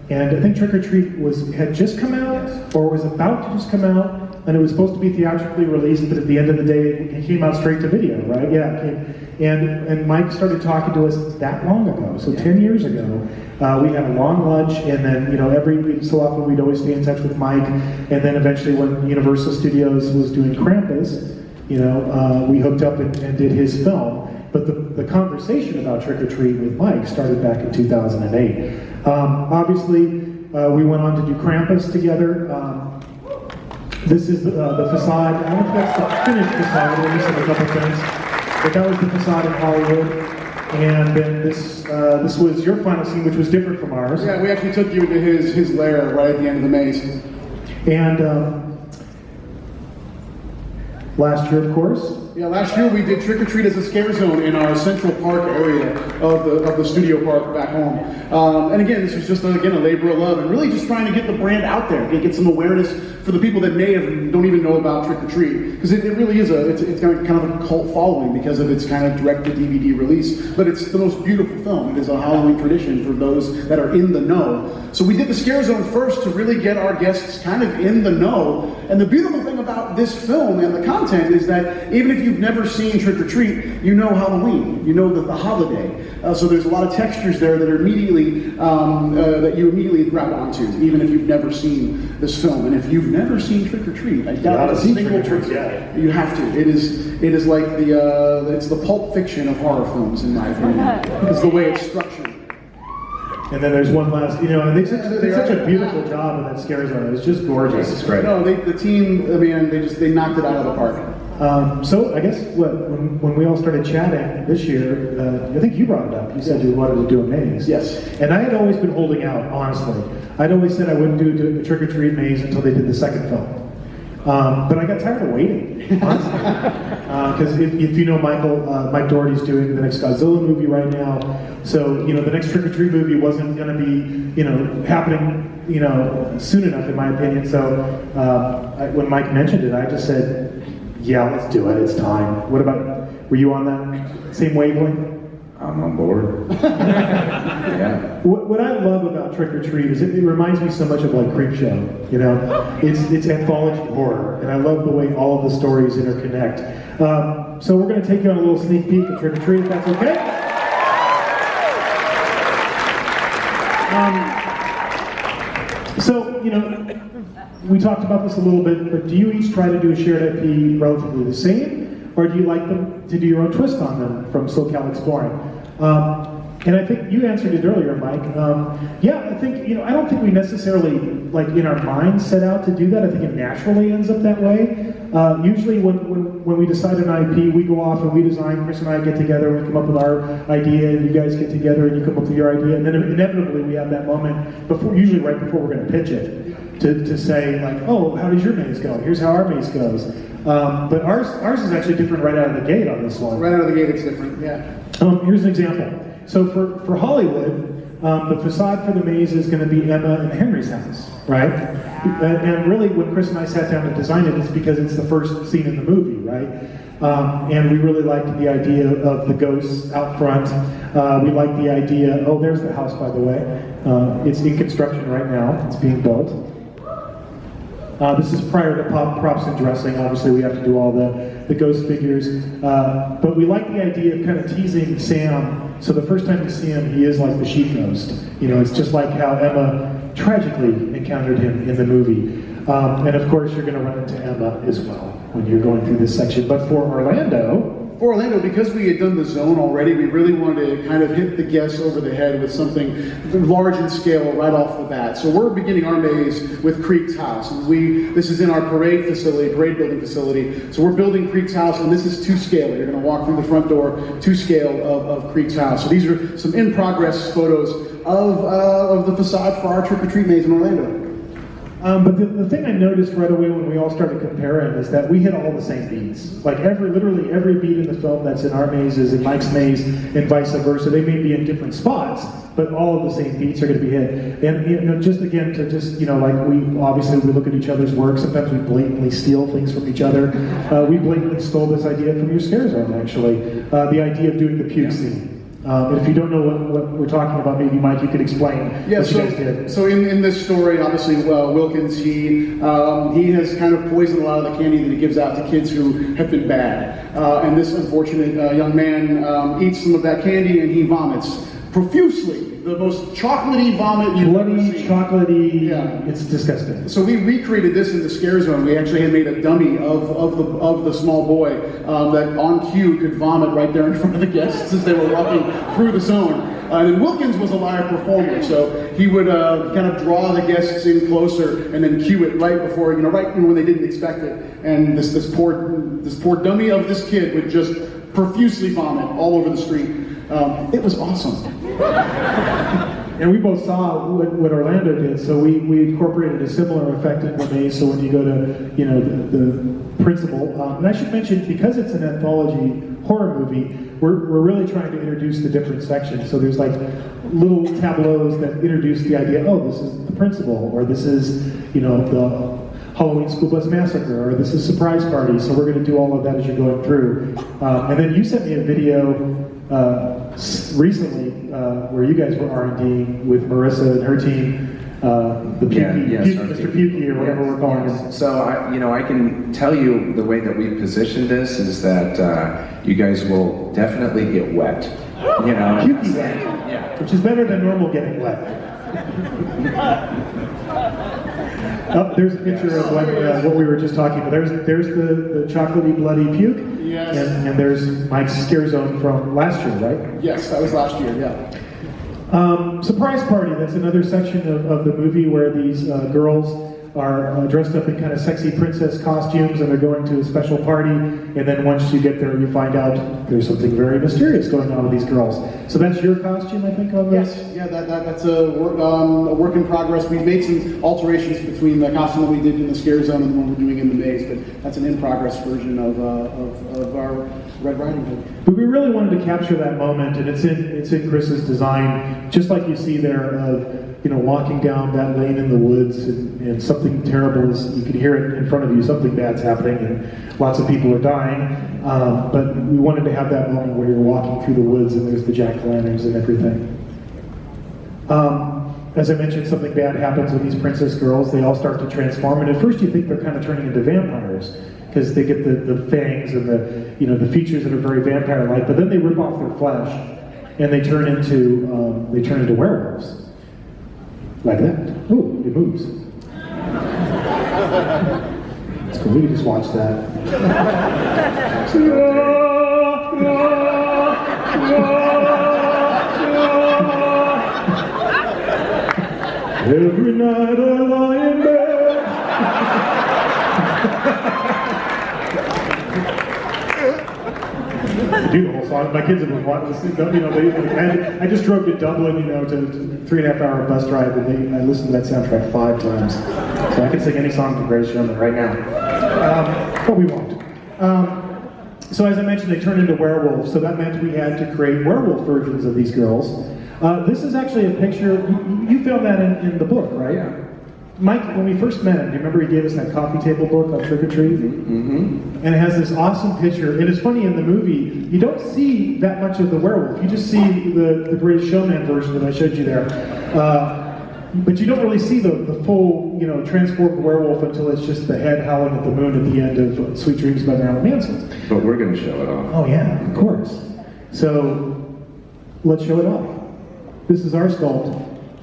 and I think Trick or Treat had just come out, or was about to just come out, and it was supposed to be theatrically released, but at the end of the day, it came out straight to video, right? Yeah, it came. And Mike started talking to us that long ago, so 10 years ago. We had a long lunch, and then every so often we'd always stay in touch with Mike. And then eventually, when Universal Studios was doing Krampus, we hooked up and did his film. But the conversation about Trick or Treat with Mike started back in 2008. Obviously, we went on to do Krampus together. This is the facade. I don't know if that's the finished facade. We'll miss a couple things. But that was the facade in Hollywood, and then this was your final scene, which was different from ours. Yeah, we actually took you into his lair right at the end of the maze. And last year, of course. Yeah, last year we did Trick or Treat as a scare zone in our Central Park area of the studio park back home. And again, this was just a labor of love and really just trying to get the brand out there, get some awareness for the people that don't even know about Trick or Treat, because it really is it's kind of a cult following because of its kind of direct to DVD release. But it's the most beautiful film. It is a Halloween tradition for those that are in the know. So we did the scare zone first to really get our guests kind of in the know. And the beautiful thing about this film and the content is that even if you've never seen Trick or Treat, you know Halloween, you know the holiday. So there's a lot of textures there that are immediately that you immediately grab onto, even if you've never seen this film. And if you've never seen Trick or Treat, I doubt a single person. You have to. It is like it's the Pulp Fiction of horror films, in my opinion. It's the way it's structured. And then there's one last, they did such a beautiful job in that scare zone. It was just gorgeous. It's great. No, the team, they knocked it out of the park. So I guess when we all started chatting this year, I think you brought it up. You said you wanted to do a maze. Yes. And I had always been holding out, honestly. I'd always said I wouldn't do a Trick or Treat maze until they did the second film. But I got tired of waiting, honestly. Because if you know Mike Doherty's doing the next Godzilla movie right now, so the next Trick or Treat movie wasn't going to be happening soon enough, in my opinion. So when Mike mentioned it, I just said, yeah, let's do it. It's time. What about? Were you on that same wavelength? I'm on board. Yeah. What I love about Trick or Treat is it reminds me so much of like Creepshow. It's anthology horror, and I love the way all of the stories interconnect. So we're going to take you on a little sneak peek at Trick or Treat, if that's okay. So we talked about this a little bit, but do you each try to do a shared IP relatively the same, or do you like them to do your own twist on them from SoCal Exploring? And I think you answered it earlier, Mike. Yeah, I think, I don't think we necessarily, like, in our minds set out to do that. I think it naturally ends up that way. Usually when we decide an IP, we go off and we design, Chris and I get together, we come up with our idea, and you guys get together and you come up with your idea, and then inevitably we have that moment, usually right before we're going to pitch it, to say, like, oh, how does your maze go? Here's how our maze goes. But ours is actually different right out of the gate on this one. Right out of the gate, it's different, yeah. Here's an example. So for Hollywood, the facade for the maze is going to be Emma and Henry's house, right? And really, when Chris and I sat down to design it, it's because it's the first scene in the movie, right? And we really liked the idea of the ghosts out front. We liked the idea, oh, there's the house, by the way. It's in construction right now. It's being built. This is prior to props and dressing. Obviously, we have to do all the ghost figures. But we like the idea of kind of teasing Sam. So the first time you see him, he is like the sheep ghost. It's just like how Emma tragically encountered him in the movie. And of course, you're going to run into Emma as well when you're going through this section. But for Orlando, because we had done the zone already, we really wanted to kind of hit the guests over the head with something large in scale right off the bat. So we're beginning our maze with Creek's house. And this is in our parade building facility. So we're building Creek's house, and this is to scale. You're going to walk through the front door to scale of Creek's house. So these are some in-progress photos of the facade for our Trick or Treat maze in Orlando. But the thing I noticed right away when we all started comparing is that we hit all the same beats. Like literally every beat in the film that's in our maze is in Mike's maze, and vice versa. They may be in different spots, but all of the same beats are going to be hit. And just again to like we look at each other's work. Sometimes we blatantly steal things from each other. We blatantly stole this idea from your Scare Zone, actually. The idea of doing the puke scene. And if you don't know what we're talking about, maybe Mike, you could explain what you guys did. So in this story, obviously, Wilkins, he has kind of poisoned a lot of the candy that he gives out to kids who have been bad. And this unfortunate young man eats some of that candy and he vomits profusely. The most chocolatey vomit you've ever seen. Chocolatey, yeah. It's disgusting. So we recreated this in the Scare Zone. We actually had made a dummy of the small boy that on cue could vomit right there in front of the guests as they were walking through the zone. And Wilkins was a live performer, so he would kind of draw the guests in closer and then cue it right before, when they didn't expect it. And this poor dummy of this kid would just profusely vomit all over the street. It was awesome. And we both saw what Orlando did, so we incorporated a similar effect in the maze. So when you go to the principal, and I should mention, because it's an anthology horror movie, we're really trying to introduce the different sections. So there's like little tableaus that introduce the idea. Oh, this is the principal, or this is the Halloween School Bus Massacre, or this is Surprise Party. So we're going to do all of that as you're going through. And then you sent me a video recently where you guys were R&Ding with Marissa and her team, the Mr. Pukey, or whatever we're calling him. So I can tell you the way that we positioned this is that you guys will definitely get wet. Pukey wet, yeah, which is better than normal getting wet. Oh, there's a picture of what we were just talking about. There's the chocolatey, bloody puke. Yes. And there's Mike's Scare Zone from last year, right? Yes, that was last year, yeah. Surprise Party, that's another section of the movie where these girls are dressed up in kind of sexy princess costumes, and they're going to a special party, and then once you get there, you find out there's something very mysterious going on with these girls. So that's your costume, I think, on this? Yes, yeah, that's a work in progress. We've made some alterations between the costume that we did in the Scare Zone and the one we're doing in the Maze, but that's an in-progress version of our Red Riding Hood. But we really wanted to capture that moment, and it's in Chris's design, just like you see there of, walking down that lane in the woods, and something terrible is, you can hear it in front of you, something bad's happening, and lots of people are dying. But we wanted to have that moment where you're walking through the woods and there's the jack-o'-lanterns and everything. As I mentioned, something bad happens with these princess girls. They all start to transform, and at first you think they're kind of turning into vampires, because they get the fangs and the features that are very vampire-like, but then they rip off their flesh, and they turn into werewolves. Like that. Ooh, it moves. It's cool. We can just watch that. Every night I lie in bed. Do the whole song. My kids have been wanting to sing. I just drove to Dublin, to 3.5 hour bus drive, and I listened to that soundtrack 5 times. So I can sing any song from Greatest Showman right now. But we won't. So as I mentioned, they turned into werewolves, so that meant we had to create werewolf versions of these girls. This is actually a picture, you filmed that in the book, right? Yeah. Mike, when we first met him, do you remember he gave us that coffee table book on Trick or Treat? Mm-hmm. And it has this awesome picture. And it's funny, in the movie, you don't see that much of the werewolf. You just see the Greatest Showman version that I showed you there. But you don't really see the full, transformed werewolf until it's just the head howling at the moon at the end of Sweet Dreams by Marilyn Manson. But we're going to show it off. Oh yeah, of course. So, let's show it off. This is our sculpt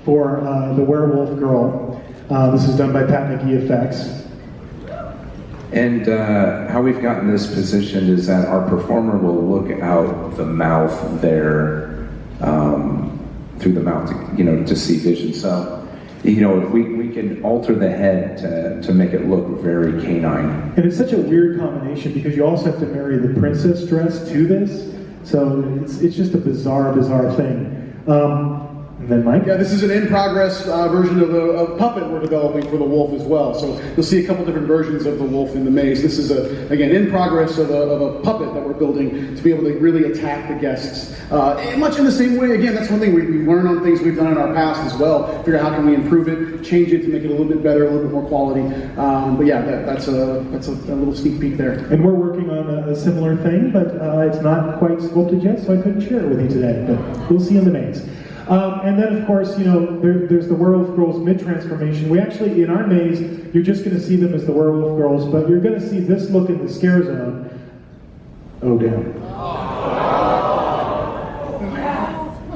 for the werewolf girl. This is done by Pat McGee Effects. And how we've gotten this positioned is that our performer will look out the mouth there, through the mouth, to see vision. So, we can alter the head to make it look very canine. And it's such a weird combination because you also have to marry the princess dress to this. So it's just a bizarre thing. And then Mike? Yeah, this is an in-progress version of a puppet we're developing for the wolf as well. So you'll see a couple different versions of the wolf in the maze. This is, again, in progress of a puppet that we're building to be able to really attack the guests. Much in the same way, again, that's one thing we learn on things we've done in our past as well. Figure out how can we improve it, change it to make it a little bit better, a little bit more quality. But yeah, that's a little sneak peek there. And we're working on a similar thing, but it's not quite sculpted yet, so I couldn't share it with you today. But we'll see in the maze. And then, of course, there's the werewolf girls mid-transformation. We actually, in our maze, you're just going to see them as the werewolf girls, but you're going to see this look in the Scare Zone. Oh, damn.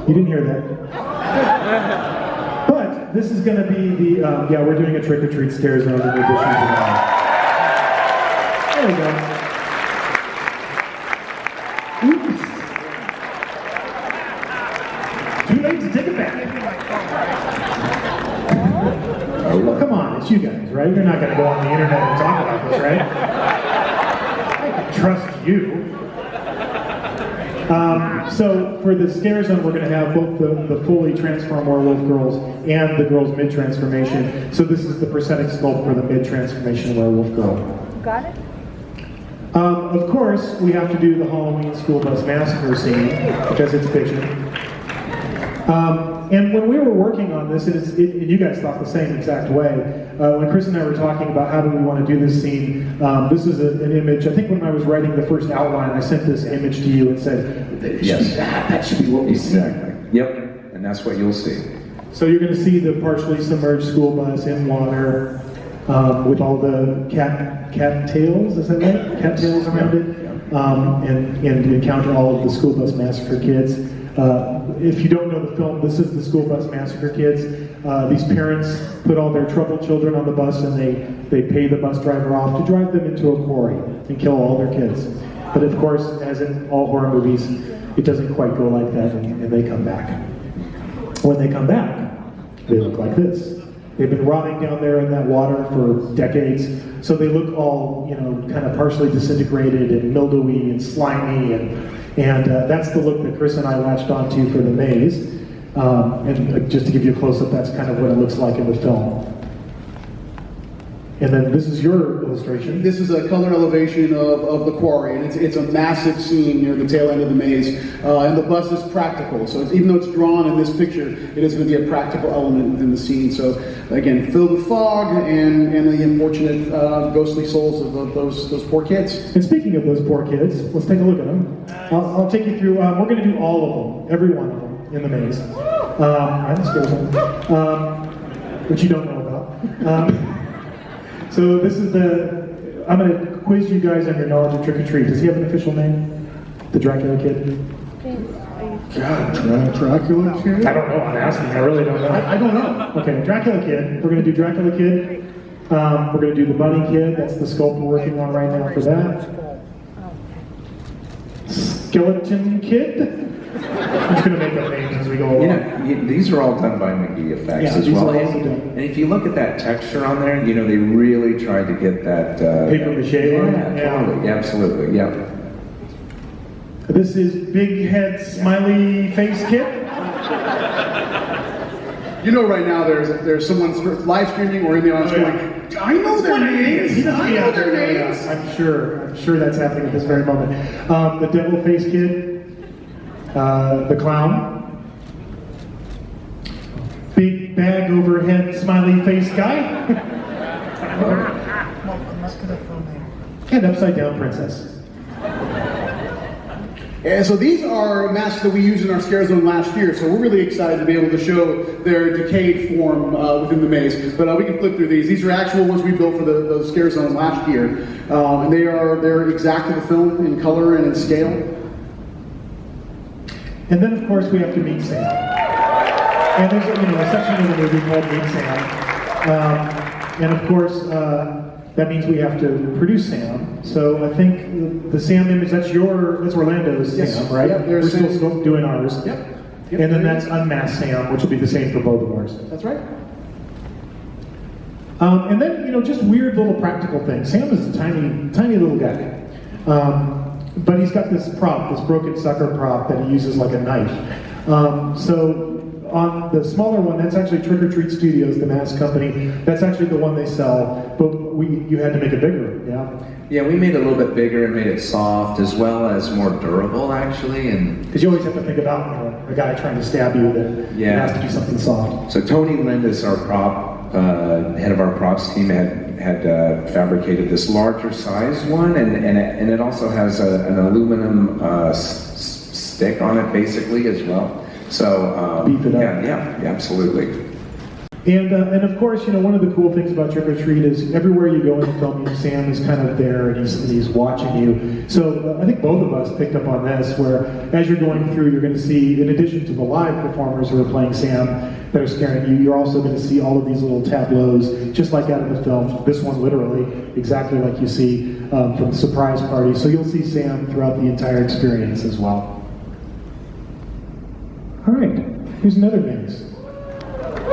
You didn't hear that. But this is going to be the, we're doing a trick-or-treat Scare Zone in addition to that. There we go. Oops. Too late to take it back. Well, come on, it's you guys, right? You're not going to go on the internet and talk about this, right? I can trust you. So for the Scare Zone, we're going to have both the fully transformed werewolf girls and the girls mid-transformation. So this is the prosthetic sculpt for the mid-transformation werewolf girl. Got it? Of course, we have to do the Halloween school bus massacre scene because it's fiction. And when we were working on this, and you guys thought the same exact way, when Chris and I were talking about how do we want to do this scene, this is an image. I think when I was writing the first outline, I sent this image to you and said, Yes. that should be what we see. Exactly. Yep. And that's what you'll see. So you're going to see the partially submerged school bus in water with all the cat tails, is that right? Cat tails around it, and encounter all of the school bus massacre kids. If you don't know the film, this is the school bus massacre kids. These parents put all their troubled children on the bus and they pay the bus driver off to drive them into a quarry and kill all their kids. But of course, as in all horror movies, it doesn't quite go like that and they come back. When they come back, they look like this. They've been rotting down there in that water for decades, so they look all, kind of partially disintegrated and mildewy and slimy, and that's the look that Chris and I latched onto for the maze. And just to give you a close-up, that's kind of what it looks like in the film. And then this is your illustration. This is a color elevation of the quarry, and it's a massive scene near the tail end of the maze. And the bus is practical, so even though it's drawn in this picture, it is going to be a practical element within the scene. So again, filled with fog and the unfortunate ghostly souls of those poor kids. And speaking of those poor kids, let's take a look at them. I'll take you through. We're going to do all of them, every one of them in the maze. I'm scared which you don't know about. So this is I'm going to quiz you guys on your knowledge of trick-or-treat. Does he have an official name? The Dracula Kid? God, Dracula Kid? I don't know, I'm asking, I really don't know. I don't know. Okay, Dracula Kid. We're going to do Dracula Kid. We're going to do the Bunny Kid. That's the sculpt we're working on right now for that. Skeleton Kid. I'm just going to make up names as we go along. These are all done by McGee Effects as well. And if you look at that texture on there, they really tried to get that paper mache. Totally, absolutely, yeah. This is Big Head Smiley Face Kid. Right now there's someone live streaming or in the audience going, I know their names. I know their names. I'm sure that's happening at this very moment. The Devil Face Kid. The Clown, Big Bag Overhead Smiley Face Guy, and Upside Down Princess. And so these are masks that we used in our Scare Zone last year, so we're really excited to be able to show their decayed form within the maze. But we can flip through these. These are actual ones we built for the Scare Zone last year. And they're exact to the film in color and in scale. And then, of course, we have to meet Sam. And there's a section of the movie called Meet Sam. And of course, that means we have to produce Sam. So I think the Sam image, that's Orlando's yes. Sam, right? Yep, we're still doing ours. Yep. And then that's Unmasked Sam, which will be the same for both of ours. That's right. And then, just weird little practical things. Sam is a tiny little guy. But he's got this prop, this broken sucker prop that he uses like a knife. So on the smaller one, that's actually Trick or Treat Studios, the mask company. That's actually the one they sell, but you had to make it bigger, yeah? Yeah, we made it a little bit bigger and made it soft as well as more durable, actually. And because you always have to think about a guy trying to stab you that has to do something soft. So Tony Lindis, our prop head of our props team, had fabricated this larger size one, and it also has an aluminum stick on it basically as well. So beef it up. Yeah, absolutely. And of course, one of the cool things about Trick or Treat is everywhere you go in the film, Sam is kind of there and he's watching you. So I think both of us picked up on this, where as you're going through, you're going to see, in addition to the live performers who are playing Sam that are scaring you, you're also going to see all of these little tableaus, just like out of the film. This one literally, exactly like you see from the surprise party. So you'll see Sam throughout the entire experience as well. All right, here's another maze.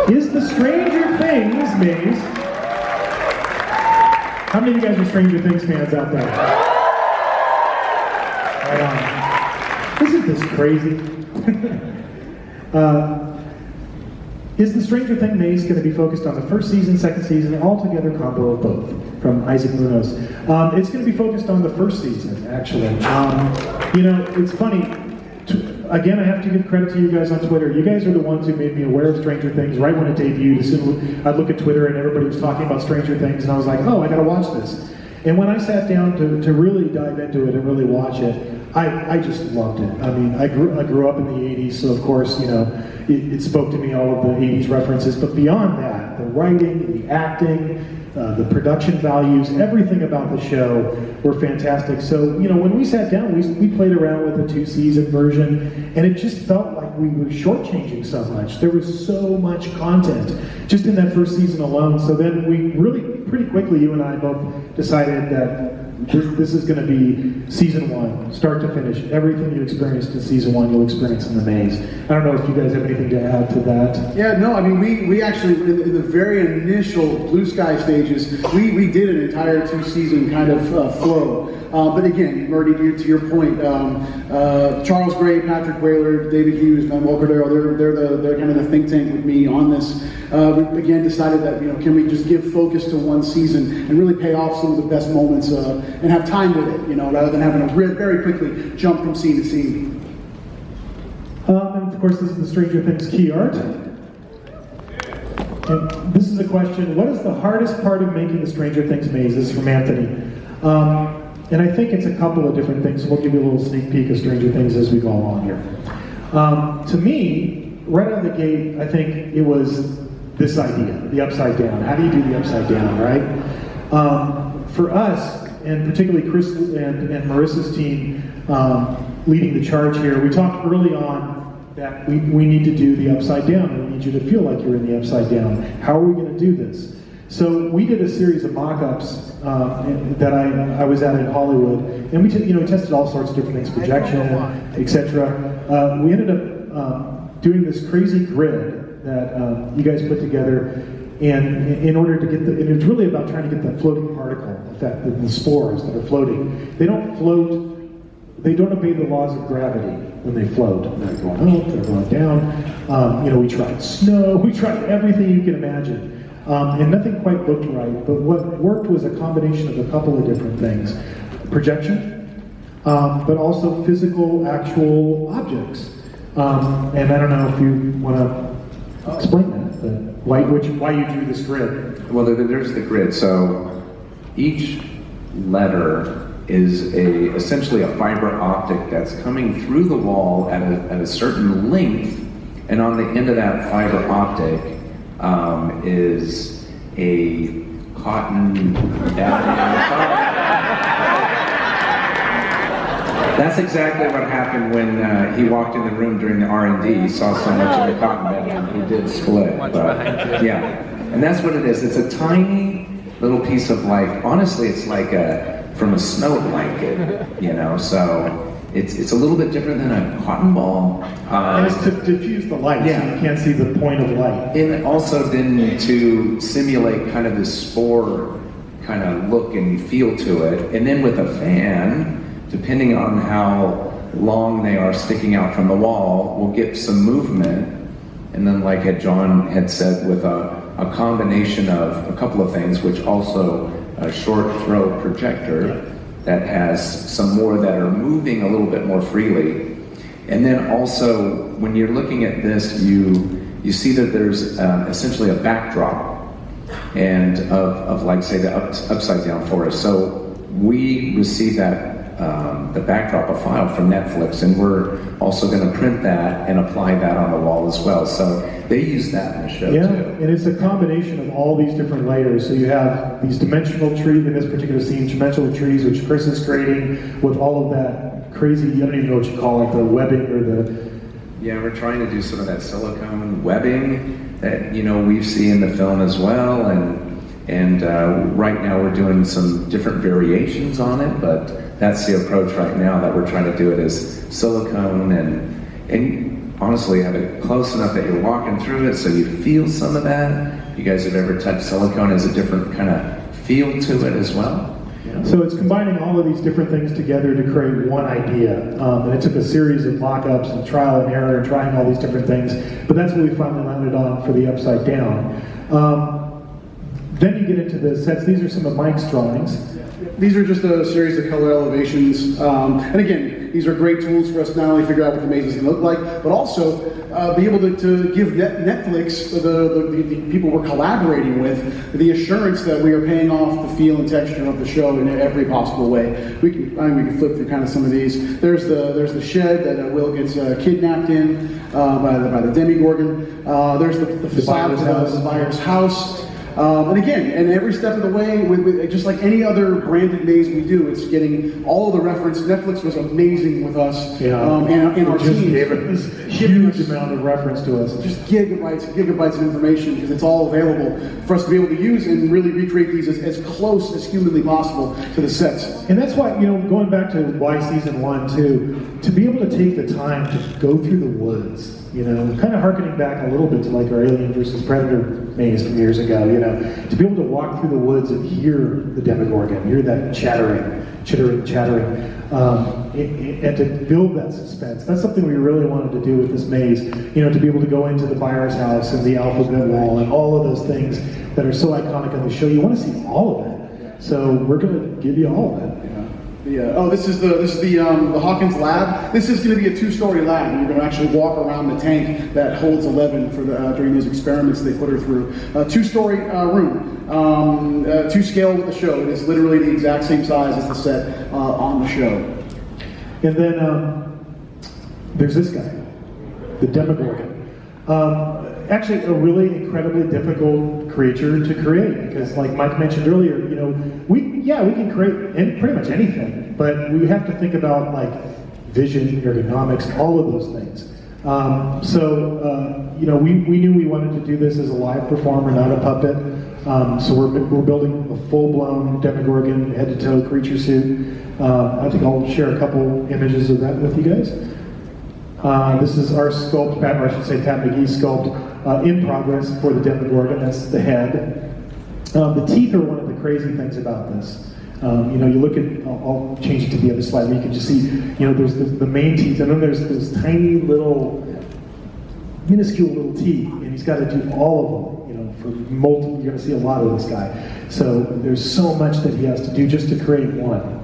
Is the Stranger Things maze? How many of you guys are Stranger Things fans out there? Right on. Isn't this crazy? Is the Stranger Things maze going to be focused on the first season, second season, an altogether combo of both? From Isaac Munoz. It's going to be focused on the first season, actually. It's funny. Again, I have to give credit to you guys on Twitter. You guys are the ones who made me aware of Stranger Things right when it debuted. As soon as I'd look at Twitter and everybody was talking about Stranger Things, and I was like, oh, I gotta watch this. And when I sat down to really dive into it and really watch it, I just loved it. I mean, I grew up in the 80s, so of course, it spoke to me, all of the 80s references. But beyond that, the writing, the acting, the production values, everything about the show were fantastic. So, when we sat down, we played around with the 2-season version, and it just felt like we were shortchanging so much. There was so much content just in that first season alone. So then we really, pretty quickly, you and I both decided that this is going to be season 1, start to finish. Everything you experienced in season 1, you'll experience in the maze. I don't know if you guys have anything to add to that. Yeah, no, I mean, we actually, in the very initial Blue Sky stages, we did an entire 2-season kind of flow. But again, Murdy, to your point, Charles Gray, Patrick Whaler, David Hughes, Manuel Cordero, they're kind of the think tank with me on this. We again decided that, can we just give focus to one season and really pay off some of the best moments and have time with it, rather than having to very quickly jump from scene to scene. And of course, this is the Stranger Things key art. And this is a question: what is the hardest part of making the Stranger Things maze? This is from Anthony. And I think it's a couple of different things. So we'll give you a little sneak peek of Stranger Things as we go along here. To me, right out of the gate, I think it was this idea, the upside down. How do you do the upside down, right? For us, and particularly Chris and Marissa's team leading the charge here, we talked early on that we need to do the upside down, and we need you to feel like you're in the upside down. How are we going to do this? So we did a series of mock-ups that I was at in Hollywood, and we tested all sorts of different things, projection, etc. We ended up doing this crazy grid that you guys put together, and in order to get and it's really about trying to get that floating particle effect, the spores that are floating. They don't float. They don't obey the laws of gravity when they float. They're going up, they're going down. We tried snow, we tried everything you can imagine. And nothing quite looked right, but what worked was a combination of a couple of different things. Projection, but also physical, actual objects. And I don't know if you want to explain that, but why you drew this grid. Well, there's the grid. So each letter is essentially a fiber optic that's coming through the wall at a certain length, and on the end of that fiber optic is a cotton That's exactly what happened when he walked in the room during the R&D. He saw so much of the cotton bed, and he did split. But, yeah, and that's what it is. It's a tiny little piece of, honestly, it's like from a snow blanket, so it's a little bit different than a cotton ball. And it's to diffuse the light, so you can't see the point of light. And also then to simulate kind of this spore kind of look and feel to it. And then with a fan, depending on how long they are sticking out from the wall, we'll get some movement. And then like John had said, with a combination of a couple of things, which also a short throw projector that has some more that are moving a little bit more freely. And then also, when you're looking at this, you see that there's essentially a backdrop and of like, say, the upside down forest. So we receive that the backdrop, a file from Netflix, and we're also going to print that and apply that on the wall as well. So they use that in the show too. And it's a combination of all these different layers. So you have these dimensional trees in this particular scene, dimensional trees, which Chris is creating with all of that crazy, I don't even know what you call it, the webbing or the... Yeah, we're trying to do some of that silicone webbing that, we see in the film as well. And right now we're doing some different variations on it, but that's the approach right now, that we're trying to do it as silicone and honestly have it close enough that you're walking through it so you feel some of that. If you guys have ever touched silicone, has a different kind of feel to it as well. So it's combining all of these different things together to create one idea. And it took a series of mock-ups and trial and error and trying all these different things, but that's what we finally landed on for the upside down. Then you get into the sets. These are some of Mike's drawings. These are just a series of color elevations. And again, these are great tools for us to not only figure out what the maze is going to look like, but also be able to give Netflix, the people we're collaborating with, the assurance that we are paying off the feel and texture of the show in every possible way. We can flip through kind of some of these. There's the shed that Will gets kidnapped in by the Demigorgon. There's the facade of the buyer's house. And again, and every step of the way, with just like any other branded maze we do, it's getting all of the reference. Netflix was amazing with us, and our just team. gave us a huge amount of reference to us. Just gigabytes and gigabytes of information, because it's all available for us to be able to use and really recreate these as close as humanly possible to the sets. And that's why, going back to why season 1 too, to be able to take the time to go through the woods, kind of harkening back a little bit to like our Alien versus Predator maze from years ago, to be able to walk through the woods and hear the Demogorgon, hear that chittering, and to build that suspense. That's something we really wanted to do with this maze, to be able to go into the buyer's house and the alphabet wall and all of those things that are so iconic on the show. You want to see all of it. So we're going to give you all of it. This is the Hawkins lab. This is going to be a 2-story lab. You're going to actually walk around the tank that holds 11 for during those experiments they put her through. 2-story room, to scale with the show. It is literally the exact same size as the set on the show. And then there's this guy, the Demogorgon. Actually, a really incredibly difficult creature to create, because like Mike mentioned earlier, we can create pretty much anything, but we have to think about like vision, ergonomics, all of those things. We knew we wanted to do this as a live performer, not a puppet. So we're building a full-blown Demogorgon head-to-toe creature suit. I think I'll share a couple images of that with you guys. This is our sculpt, or I should say Pat McGee's sculpt, in progress for the Demogorgon. That's the head. The teeth are one of the crazy things about this. You look at, I'll change it to the other slide where you can just see, there's the main teeth, and then there's those tiny little, minuscule little teeth, and he's got to do all of them, for multiple, you're going to see a lot of this guy. So there's so much that he has to do just to create one.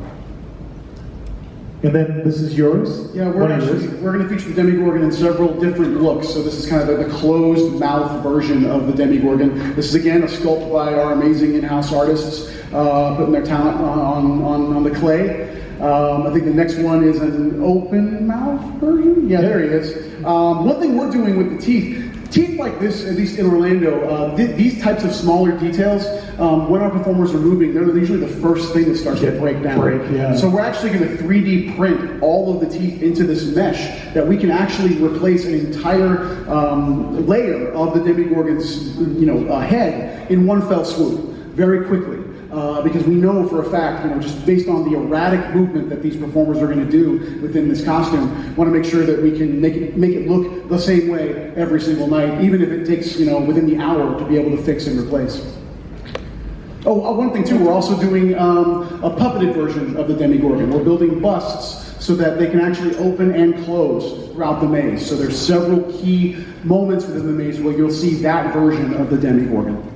And then this is yours? Yeah, we're going to feature the Demogorgon in several different looks. So this is kind of the closed mouth version of the Demogorgon. This is again a sculpt by our amazing in-house artists, putting their talent on the clay. I think the next one is an open mouth version. Yeah, there he is. One thing we're doing with the teeth like this, at least in Orlando, these types of smaller details, when our performers are moving, they're usually the first thing that starts to break down. So we're actually going to 3D print all of the teeth into this mesh that we can actually replace an entire layer of the Demogorgon's head in one fell swoop, very quickly. Because we know for a fact, just based on the erratic movement that these performers are going to do within this costume, want to make sure that we can make it look the same way every single night, even if it takes, within the hour to be able to fix and replace. Oh, one thing too, we're also doing a puppeted version of the Demogorgon. We're building busts so that they can actually open and close throughout the maze. So there's several key moments within the maze where you'll see that version of the Demogorgon.